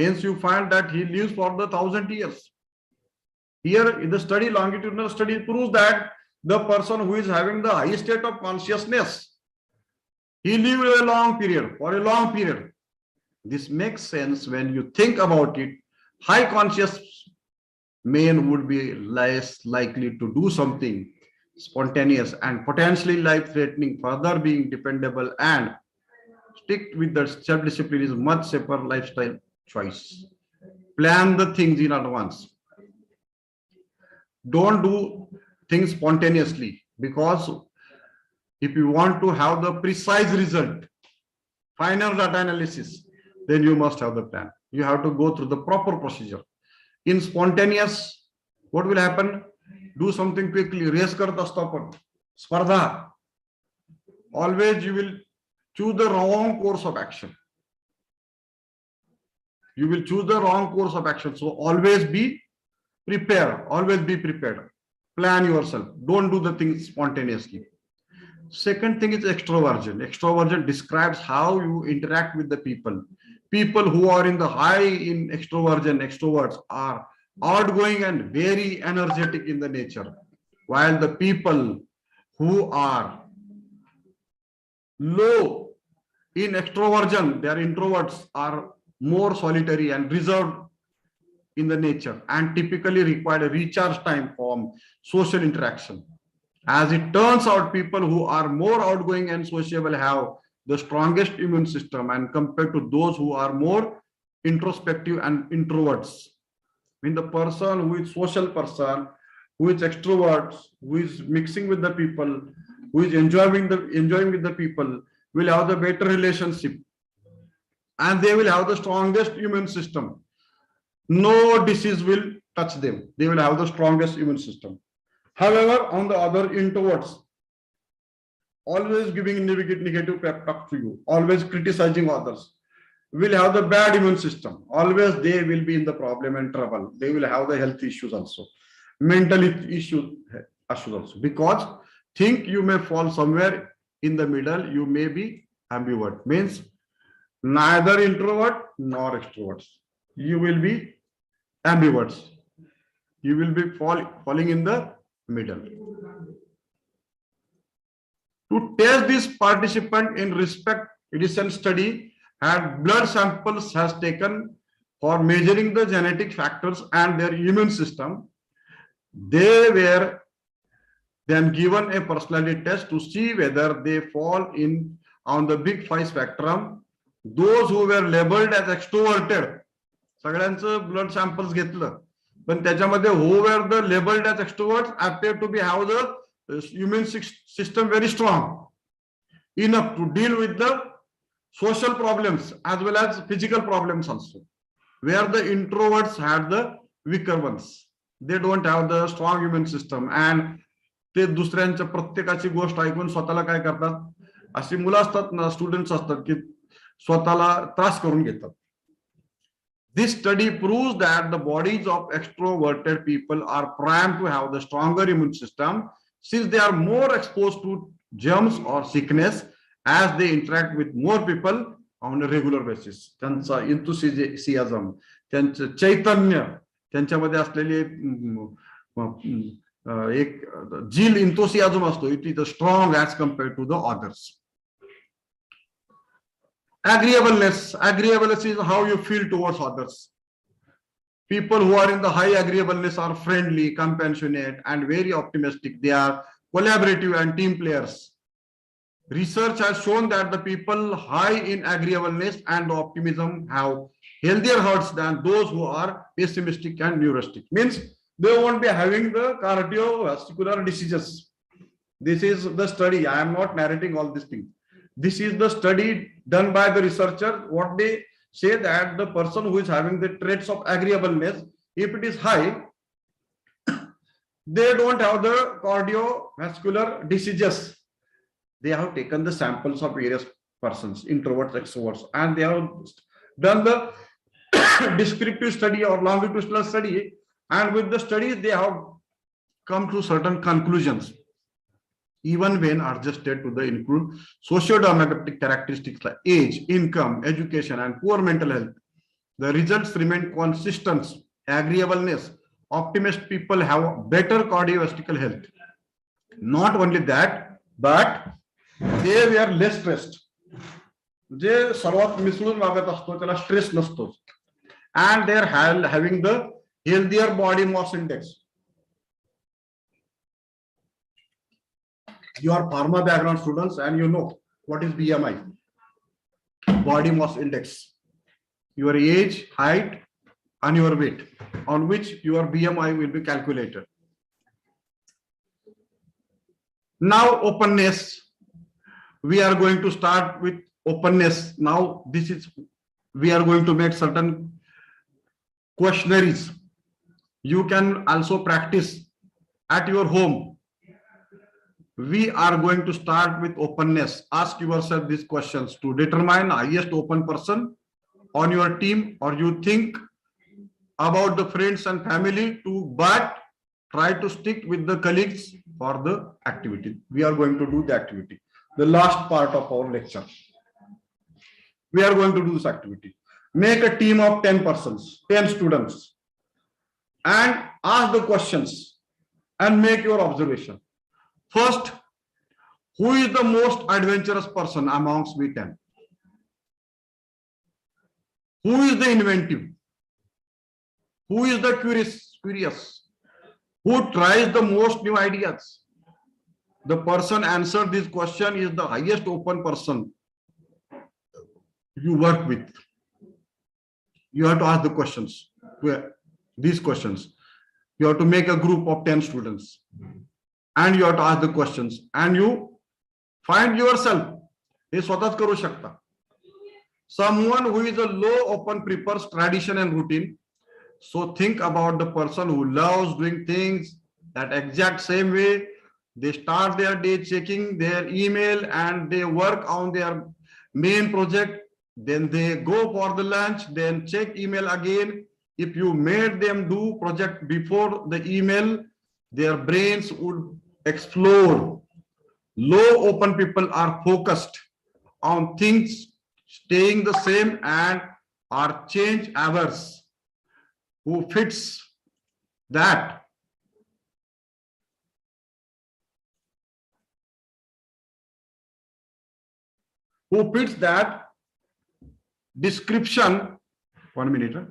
Hence you find that he lives for the 1,000 years. Here in the study, longitudinal study proves that the person who is having the highest state of consciousness, he lives a long period, for a long period. This makes sense when you think about it. High conscious men would be less likely to do something spontaneous and potentially life-threatening. Further, being dependable and stick with the self-discipline is much safer lifestyle choice. Plan the things in advance. Don't do things spontaneously, because if you want to have the precise result, final data analysis, then you must have the plan. You have to go through the proper procedure. In spontaneous, what will happen? Do something quickly. Race karta stop. Spardha. Always you will choose the wrong course of action. You will choose the wrong course of action. So always be prepared. Always be prepared. Plan yourself. Don't do the things spontaneously. Second thing is extroversion. Extroversion describes how you interact with the people. People who are in the high in extroversion, extroverts, are outgoing and very energetic in the nature, while the people who are low in extroversion, they are introverts, are more solitary and reserved in the nature and typically require a recharge time from social interaction. As it turns out, people who are more outgoing and sociable have the strongest immune system and compared to those who are more introspective and introverts. When the person who is social person, who is extrovert, who is mixing with the people, who is enjoying with the people, will have the better relationship, and they will have the strongest immune system. No disease will touch them. They will have the strongest immune system. However, on the other, introverts, always giving negative pep talk to you, always criticizing others, will have the bad immune system. Always they will be in the problem and trouble. They will have the health issues also, mental issues also. Because think you may fall somewhere in the middle, you may be ambivert. Means neither introvert nor extroverts. You will be ambiverts. You will be falling in the middle. To test this, participant in respect recent study had blood samples has taken for measuring the genetic factors and their immune system. They were then given a personality test to see whether they fall in on the big 5 spectrum. Those who were labeled as extroverted, सगळ्यांचं blood samples घेतलं, पण त्याच्यामध्ये who were the labeled as extroverts appear to be have the immune system very strong enough to deal with the social problems as well as physical problems also, where the introverts had the weaker ones. They don't have the strong immune system and ते दुसऱ्यांच्या प्रत्येकाची गोष्ट ऐकून स्वतःला काय करतात, अशी मुलं असतात ना, स्टुडंट्स असतात की स्वतःला त्रास करून घेतात. This study proves that the bodies of extroverted people are primed to have the stronger immune system since they are more exposed to germs or sickness as they interact with more people on a regular basis. त्यांचा enthusiasm, त्यांचं चैतन्य, त्यांच्यामध्ये असलेली एक zeal, enthusiasm असतो, it is strong as compared to the others. Agreeableness. Agreeableness is how you feel towards others. People who are in the high agreeableness are friendly, compassionate, and very optimistic. They are collaborative and team players. Research has shown that the people high in agreeableness and optimism have healthier hearts than those who are pessimistic and neurotic. Means they won't be having the cardiovascular diseases. This is the study. I am not narrating all these things. This is the study done by the researcher. What they say that the person who is having the traits of agreeableness, if it is high, they don't have the cardiovascular diseases. They have taken the samples of various persons, introverts, extroverts, and they have done the descriptive study or longitudinal study. And with the studies, they have come to certain conclusions. Even when adjusted to the include socio-demographic characteristics like age, income, education, and poor mental health, the results remain consistent. Agreeableness, optimist people have better cardiovascular health. Not only that, but they were less stressed. जे सर्वात मिसळून वागत असतो त्याला stress नसतो, and they are having the healthier body mass index. You are pharma background students and you know what is BMI, body mass index, your age, height, and your weight, on which your BMI will be calculated. Now openness. We are going to start with openness. Now we are going to make certain questionnaires. You can also practice at your home. We are going to start with openness. Ask yourself these questions to determine highest open person on your team, or you think about the friends and family too, but try to stick with the colleagues for the activity. We are going to do the activity, the last part of our lecture. We are going to do this activity. Make a team of 10 persons, 10 students, and ask the questions and make your observation. First, who is the most adventurous person amongst we 10? Who is the inventive? Who is the curious? Who tries the most new ideas? The person answered this question is the highest open person you work with. You have to ask the questions, these questions. You have to make a group of 10 students and you have to ask the questions and you find yourself. हे स्वतःच करू शकता. Someone who is a low open prefers tradition and routine. So think about the person who loves doing things that exact same way. They start their day checking their email and they work on their main project. Then they go for the lunch, then check email again. If you made them do project before the email, their brains would explode. Low open people are focused on things staying the same and are change averse. Who fits that? Who fits that description? 1 minute.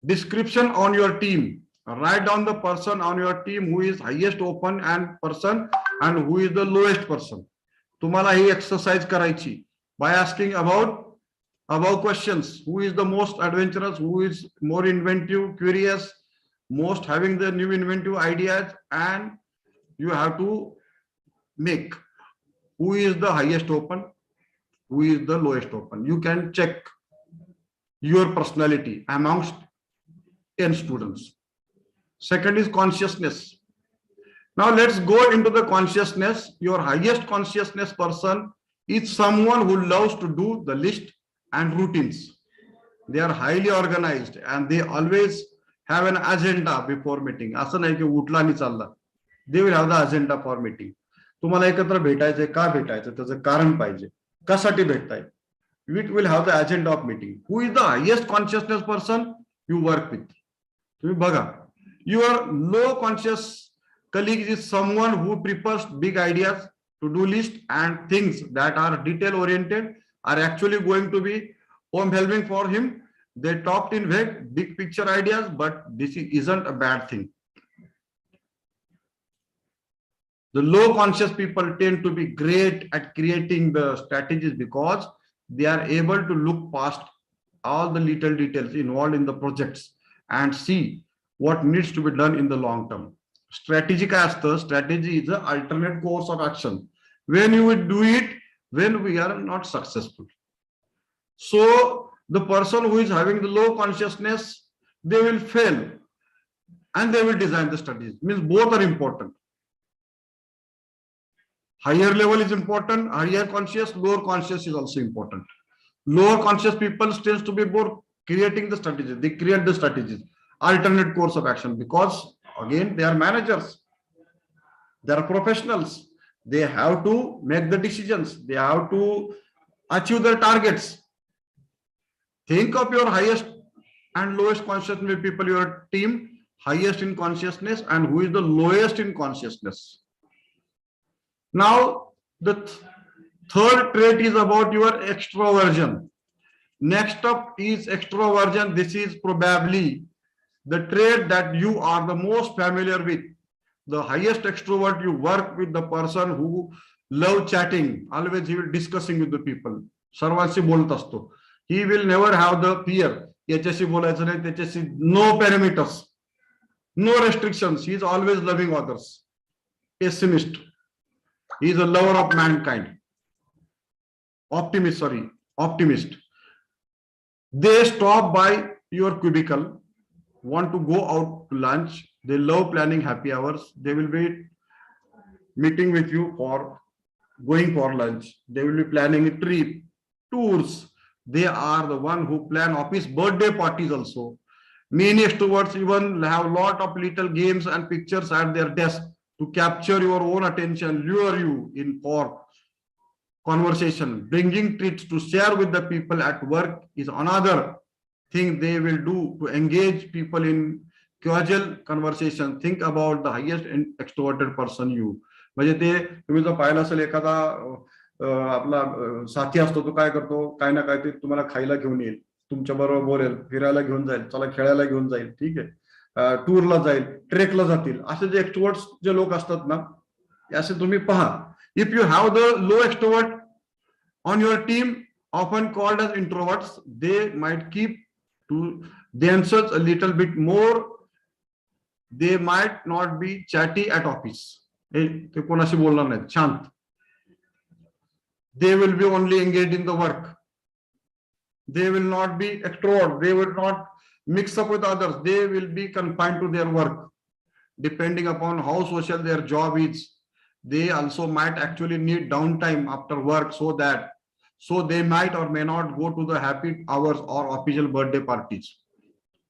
Description on your team. Write down the person on your team who is highest open and person and who is the lowest person. तुम्हाला ही exercise करायची by asking about questions. Who is the most adventurous? Who is more inventive, curious, most having the new inventive ideas? And you have to make who is the highest open, who is the lowest open. You can check your personality amongst 10 students. Second is consciousness. Now let's go into the consciousness. Your highest consciousness person is someone who loves to do the list and routines. They are highly organized and they always have an agenda before meeting. असं नाही की उठला आणि चालला. They will have the agenda for meeting. तुम्हाला एकत्र भेटायचंय, का भेटायचं, त्याचं कारण पाहिजे, कशासाठी भेटताय. It will have the agenda of meeting. Who is the highest consciousness person you work with? तुम्ही बघा. Your low conscious colleague is someone who prefers big ideas, to-do list and things that are detail oriented are actually going to be overwhelming for him. They talked in vague, big picture ideas, but this isn't a bad thing. The low conscious people tend to be great at creating the strategies because they are able to look past all the little details involved in the projects and see what needs to be done in the long term. Strategic as the strategy is an alternate course of action. When you would do it, when we are not successful. So the person who is having the low consciousness, they will fail and they will design the strategies. Means both are important. Higher level is important, higher conscious, lower conscious is also important. Lower conscious people tends to be more creating the strategies. They create the strategies, alternate course of action, because again, they are managers. They are professionals. They have to make the decisions. They have to achieve their targets. Think of your highest and lowest consciousness people, your team, highest in consciousness and who is the lowest in consciousness. Now, the third trait is about your extroversion. Next up is extroversion. This is probably the trait that you are the most familiar with. The highest extrovert, you work with the person who love chatting. Always he will discussing with the people. सर्वांशी बोलत असतो. He will never have the fear. याच्याशी बोलायचं नाही, त्याच्याशी no parameters, no restrictions. He is always loving others. Pessimist. He is a lover of mankind. Optimist. They stop by your cubicle, want to go out to lunch. They love planning happy hours. They will be meeting with you for going for lunch. They will be planning a trip, tours. They are the one who plan office birthday parties also. Many extroverts even have lot of little games and pictures at their desk to capture your own attention, lure you in for conversation. Bringing treats to share with the people at work is another thing they will do to engage people in casual conversation. Think about the highest extroverted person you. म्हणजे ते तुम्ही जर पाहिलं असेल एखादा आपला साथी असतो तो काय करतो, काय ना काय ते तुम्हाला खायला घेऊन येईल, तुमच्या बरोबर बोलेल, फिरायला घेऊन जाईल, चला खेळायला घेऊन जाईल, ठीक आहे, टूरला जाईल, ट्रेकला जातील. असे जे एक्स्ट्रोवर्ट्स जे लोक असतात ना, असे तुम्ही पहा. If you have the low extrovert on your team, often called as introverts, they might keep to themselves a little bit more. They might not be chatty at office. ते कोणाशी बोलणार नाहीत, शांत. They will be only engaged in the work. They will not be extrovert. They will not mix up with others. They will be confined to their work. Depending upon how social their job is, they also might actually need downtime after work, so they might or may not go to the happy hours or official birthday parties.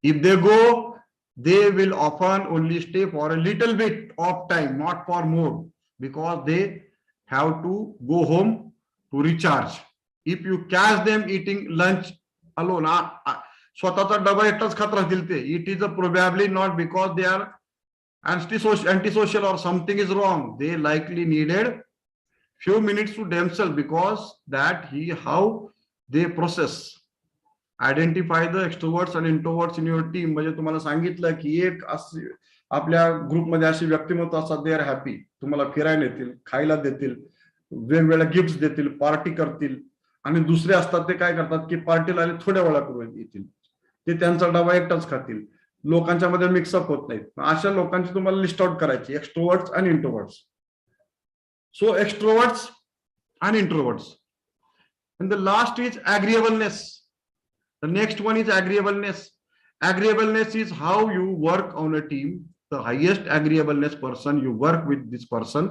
If they go, they will often only stay for a little bit of time, not for more, because they have to go home to recharge. If you catch them eating lunch alone, स्वतःचा डबा एकटाच खात राहतील ते, it is probably not because they are antisocial or something is wrong. They likely needed few minutes to themselves, because that how they process. Identify the extroverts and introverts in your team. म्हणजे तुम्हाला सांगितलं की एक आपल्या ग्रुपमध्ये अशी व्यक्तिमत्व असतात, दे आर हॅपी, तुम्हाला फिरायला नेतील, खायला देतील, वेगवेगळ्या गिफ्ट देतील, पार्टी करतील. आणि दुसरे असतात ते काय करतात की पार्टीला आले थोड्या वेळा करून येतील, ते त्यांचा डबा एकटाच खातील, लोकांच्या मध्ये मिक्सअप होत नाहीत. अशा लोकांची तुम्हाला लिस्ट आउट करायची, एक्स्ट्रोवर्ट्स आणि introverts. So extroverts and introverts. And the last is agreeableness. The next one is agreeableness. Agreeableness is how you work on a team. The highest agreeableness person, you work with this person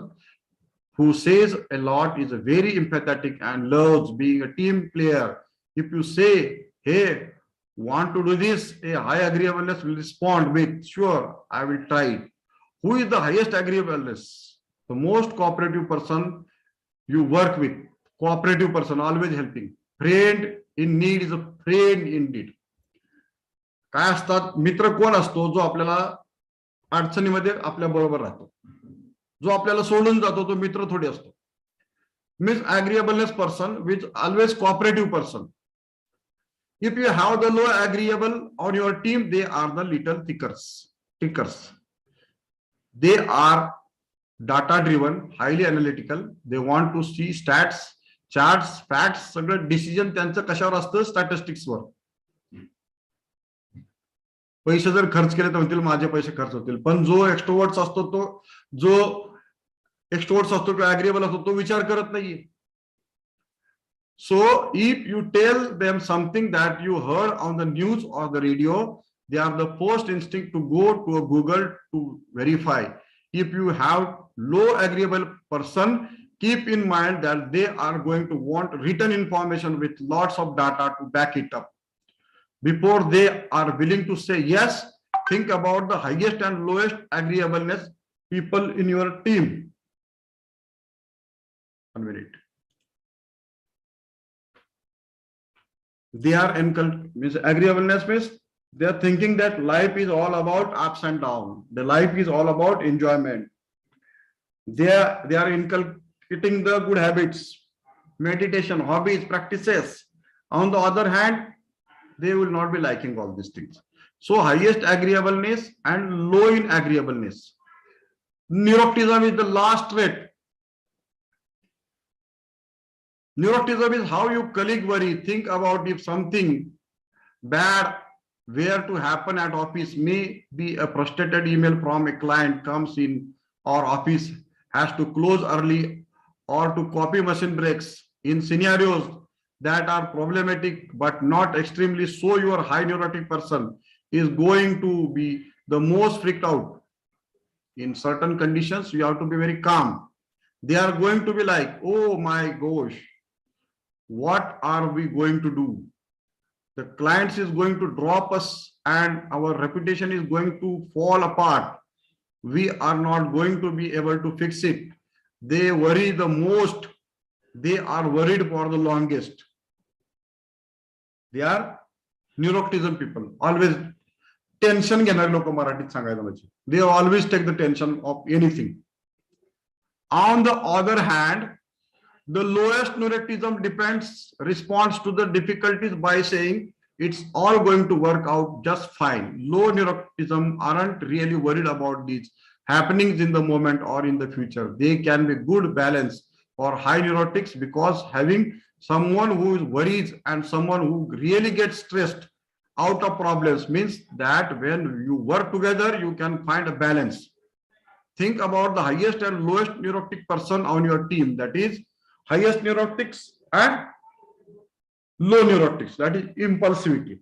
who says a lot, is very empathetic and loves being a team player. If you say, hey, want to do this, a high agreeableness will respond with, sure, I will try it. Who is the highest agreeableness? The most cooperative person you work with. Cooperative person, always helping. Friend in need is a friend indeed. काय असतात मित्र, कोण असतो जो आपल्याला अडचणीमध्ये आपल्या बरोबर राहतो, जो आपल्याला सोडून जातो तो मित्र थोडी असतो. Means agreeableness person which always cooperative person. If you have the low agreeable on your team, they are the little tickers. They are data driven, highly analytical. They want to see stats, charts, facts. सगळं decision त्यांचं कशावर असतं, statistics वर. पैसे जर खर्च केले तर म्हणतील माझे पैसे खर्च होतील. पण जो एक्स्ट्रोवर्ट्स असतो तो अग्रीएबल असतो, तो विचार करत नाहीये. So if you tell them something that you heard on the news or the radio, they are the first instinct to go to a Google to verify. If you have low agreeable person, keep in mind that they are going to want written information with lots of data to back it up. Before they are willing to say yes, think about the highest and lowest agreeableness people in your team. 1 minute. They are means agreeableness means they are thinking that life is all about ups and downs. The life is all about enjoyment. They are inculcating the good habits, meditation, hobbies, practices. On the other hand, they will not be liking all these things. So highest agreeableness and low in agreeableness. Neuroticism is the last trait. Neuroticism is how you colleague worry. Think about if something bad were to happen at office. Maybe a frustrated email from a client comes in, or office has to close early, or to copy machine breaks. In scenarios that are problematic but not extremely so, your high neurotic person is going to be the most freaked out. In certain conditions, you have to be very calm. They are going to be like, oh my gosh, what are we going to do? the clients is going to drop us and our reputation is going to fall apart. We are not going to be able to fix it. They worry the most. They are worried for the longest. They are neuroticism people. Always tension घेणारे लोक मराठीत सांगायला म्हणजे. They always take the tension of anything. On the other hand, the lowest neuroticism responds to the difficulties by saying it's all going to work out just fine. Low neuroticism aren't really worried about these happenings in the moment or in the future. They can be good balance for high neurotics, because having someone who is worries and someone who really gets stressed out of problems means that when you work together, you can find a balance. Think about the highest and lowest neurotic person on your team. That is highest neurotics and low neurotics. That is impulsivity.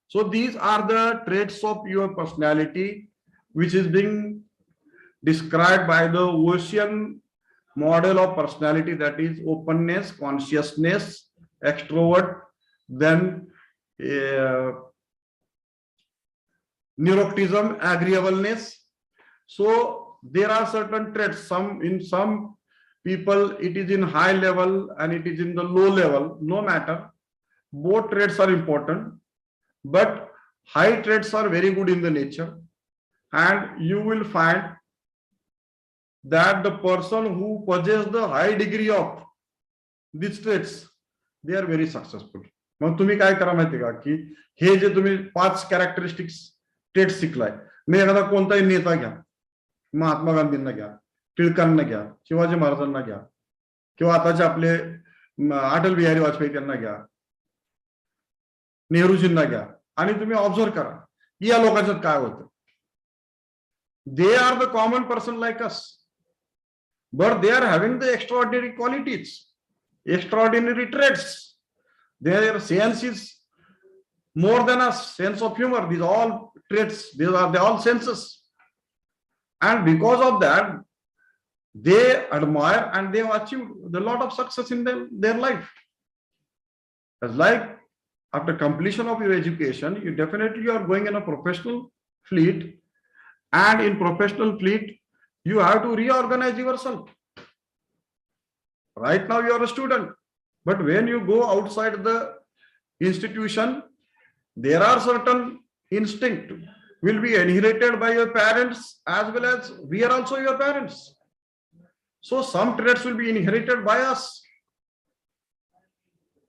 So these are the traits of your personality, which is being described by the Ocean model of personality, that is openness, consciousness, extrovert, then neuroticism, agreeableness. So there are certain traits. In some people it is in high level and it is in the low level. No matter, both traits are important, but high traits are very good in the nature, and you will find that the person who possesses the high degree of these traits, they are very successful. मग तुम्ही काय करा माहिती का की हे जे तुम्ही 5 characteristics traits शिकलाय, मी एखादा कोणताही नेता घ्या, महात्मा गांधींना घ्या, टिळकांना घ्या, शिवाजी महाराजांना घ्या, किंवा आताचे आपले अटल बिहारी वाजपेयी त्यांना घ्या, नेहरूजींना घ्या, आणि तुम्ही ऑब्झर्व करा या लोकांच्यात काय होतं. They are the common person like us, but they are having the extraordinary qualities, extraordinary traits. Their sense is more than us, sense of humor. These are all traits. They are all senses, and because of that, they admire and they have achieved a lot of success in their life. As like after completion of your education, you definitely are going in a professional fleet, and in professional fleet, you have to reorganize yourself. Right now you are a student, but when you go outside the institution, there are certain instinct will be inherited by your parents, as well as we are also your parents. So some traits will be inherited by us,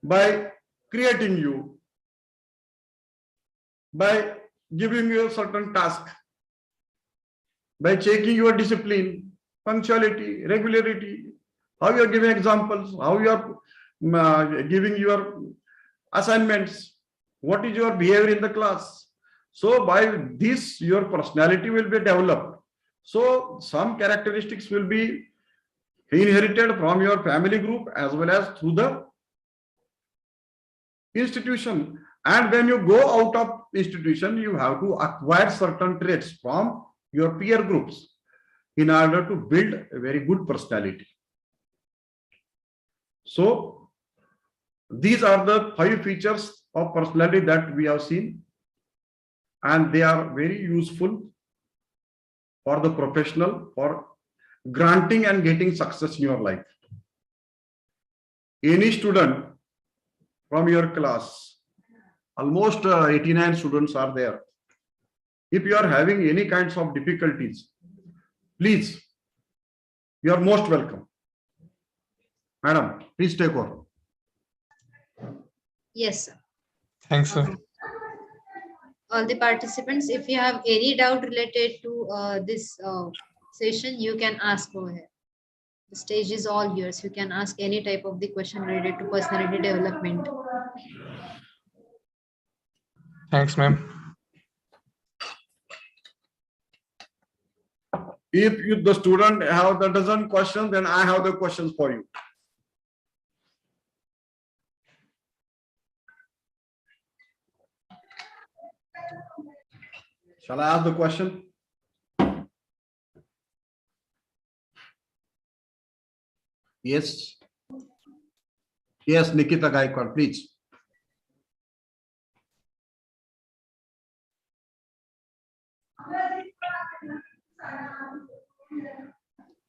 by creating you, by giving you a certain task, by checking your discipline, punctuality, regularity, how you are giving examples, how you are giving your assignments, what is your behavior in the class. So by this, your personality will be developed. So some characteristics will be inherited from your family group as well as through the institution. And when you go out of institution, you have to acquire certain traits from your peer groups in order to build a very good personality. So these are the 5 features of personality that we have seen, and they are very useful for the professional, for granting and getting success in your life. Any student from your class, almost 89 students are there. If you are having any kinds of difficulties, please, you are most welcome. Madam, please take over. Yes, sir. Thanks, sir. All the participants, if you have any doubt related to this session, you can ask over here. The stage is all yours. You can ask any type of the question related to personality development. Thanks, ma'am. If the student have the dozen questions, then I have the questions for you. Shall I ask the question? Yes. Yes, Nikita Gaikwad, please.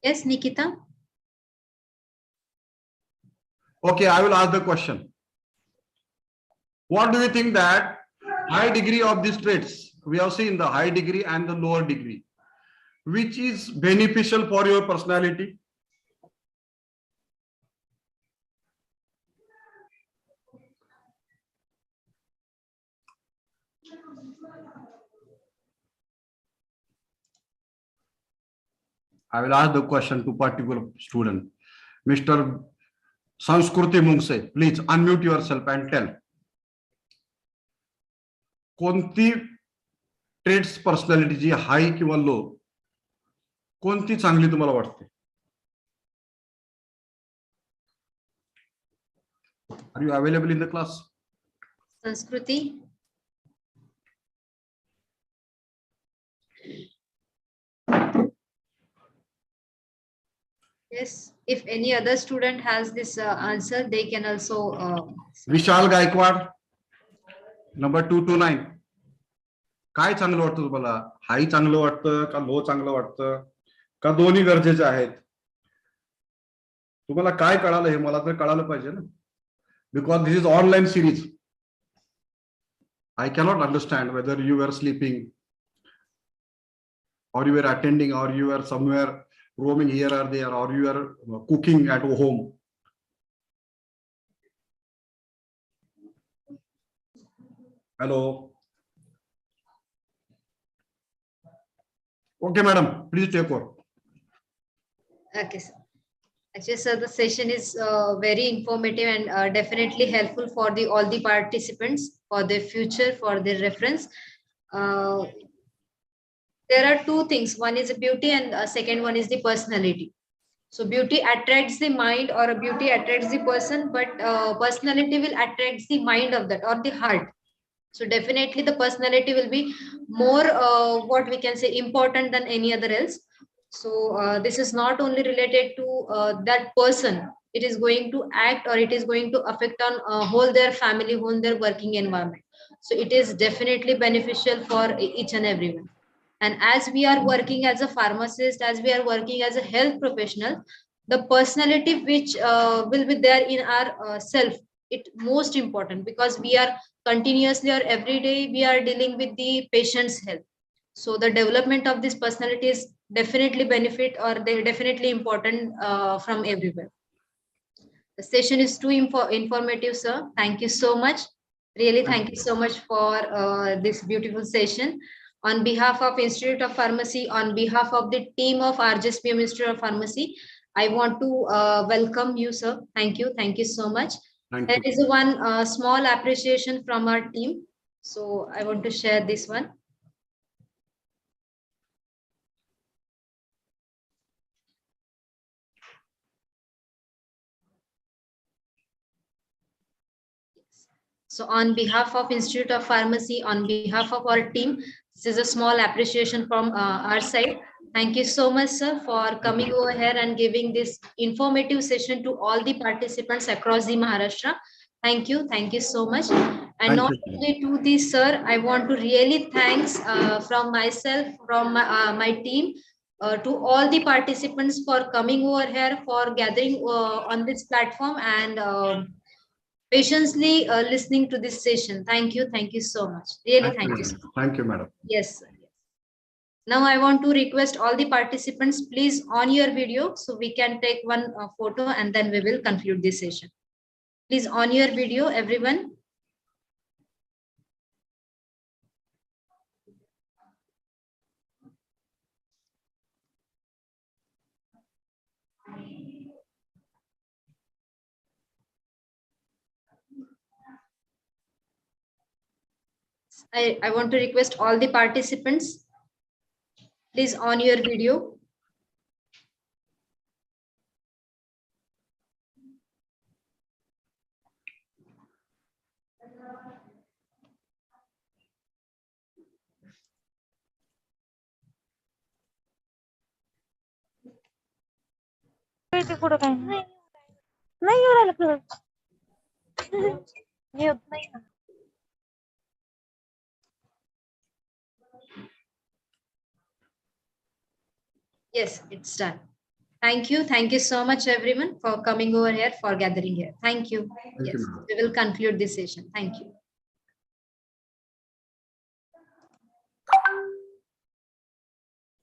Yes, Nikita. Okay, I will ask the question. What do you think that high degree of these traits, we have seen the high degree and the lower degree, which is beneficial for your personality? I will ask the question to particular student. Mr. Sanskruti Mungse, please unmute yourself and tell. कोणती traits personality जी high किंवा low कोणती चांगली तुम्हाला वाटते? Are you available in the class? Sanskruti. Yes, if any other student has this answer, they can also. Vishal Gaikwad, number 229. काय चांगलं वाटतं तुम्हाला? हाय चांगलं वाटतं का लो चांगलं वाटतं का दोन्ही गरजेचे आहेत? तुम्हाला काय कळालं हे मला तर कळालं पाहिजे ना, because this is online series. I cannot understand whether you were sleeping or you were attending or you were somewhere roaming here or there or you are cooking at home. Hello. Okay, madam, please take over. Okay, sir. Actually, sir, the session is very informative and definitely helpful for all the participants for their future, for their reference. There are two things. One is beauty and second one is the personality. So beauty attracts the mind or a beauty attracts the person, but personality will attract the mind of that or the heart. So definitely the personality will be more what we can say important than any other else. So this is not only related to that person. It is going to act or it is going to affect on whole their family, whole their working environment. So it is definitely beneficial for each and everyone. And as we are working as a pharmacist, as we are working as a health professional, the personality which will be there in our self, it most important because we are continuously or every day we are dealing with the patient's health. So the development of this personality is definitely benefit or they definitely important from everywhere. The session is too informative, sir. Thank you so much. Really, thank you so much for this beautiful session. On behalf of Institute of Pharmacy, on behalf of the team of RGSPM Institute of Pharmacy, I want to welcome you, sir. Thank you. Thank you so much. Thank There you. is one small appreciation from our team. So I want to share this one. So on behalf of Institute of Pharmacy, on behalf of our team, this is a small appreciation from our side. Thank you so much, sir, for coming over here and giving this informative session to all the participants across the Maharashtra. Thank you. Thank you so much. And Thank not you. only to this, sir, I want to really thanks from myself, from my team, to all the participants for coming over here, for gathering on this platform and patiently listening to this session. Thank you. Thank you so much. Really, Thank thank you, you. madam. Thank you, madam. Yes, sir. Yes. Now I want to request all the participants, please on your video so we can take one photo and then we will conclude this session. Please on your video, everyone. I want to request all the participants, please on your video. कुठं काय नाही येऊ राहिलं खरंच. येत नाही ना. Yes, it's done. Thank you. Thank you so much, everyone, for coming over here, for gathering here. Thank you. Thank you, Yes, madam. we will conclude this session. Thank you.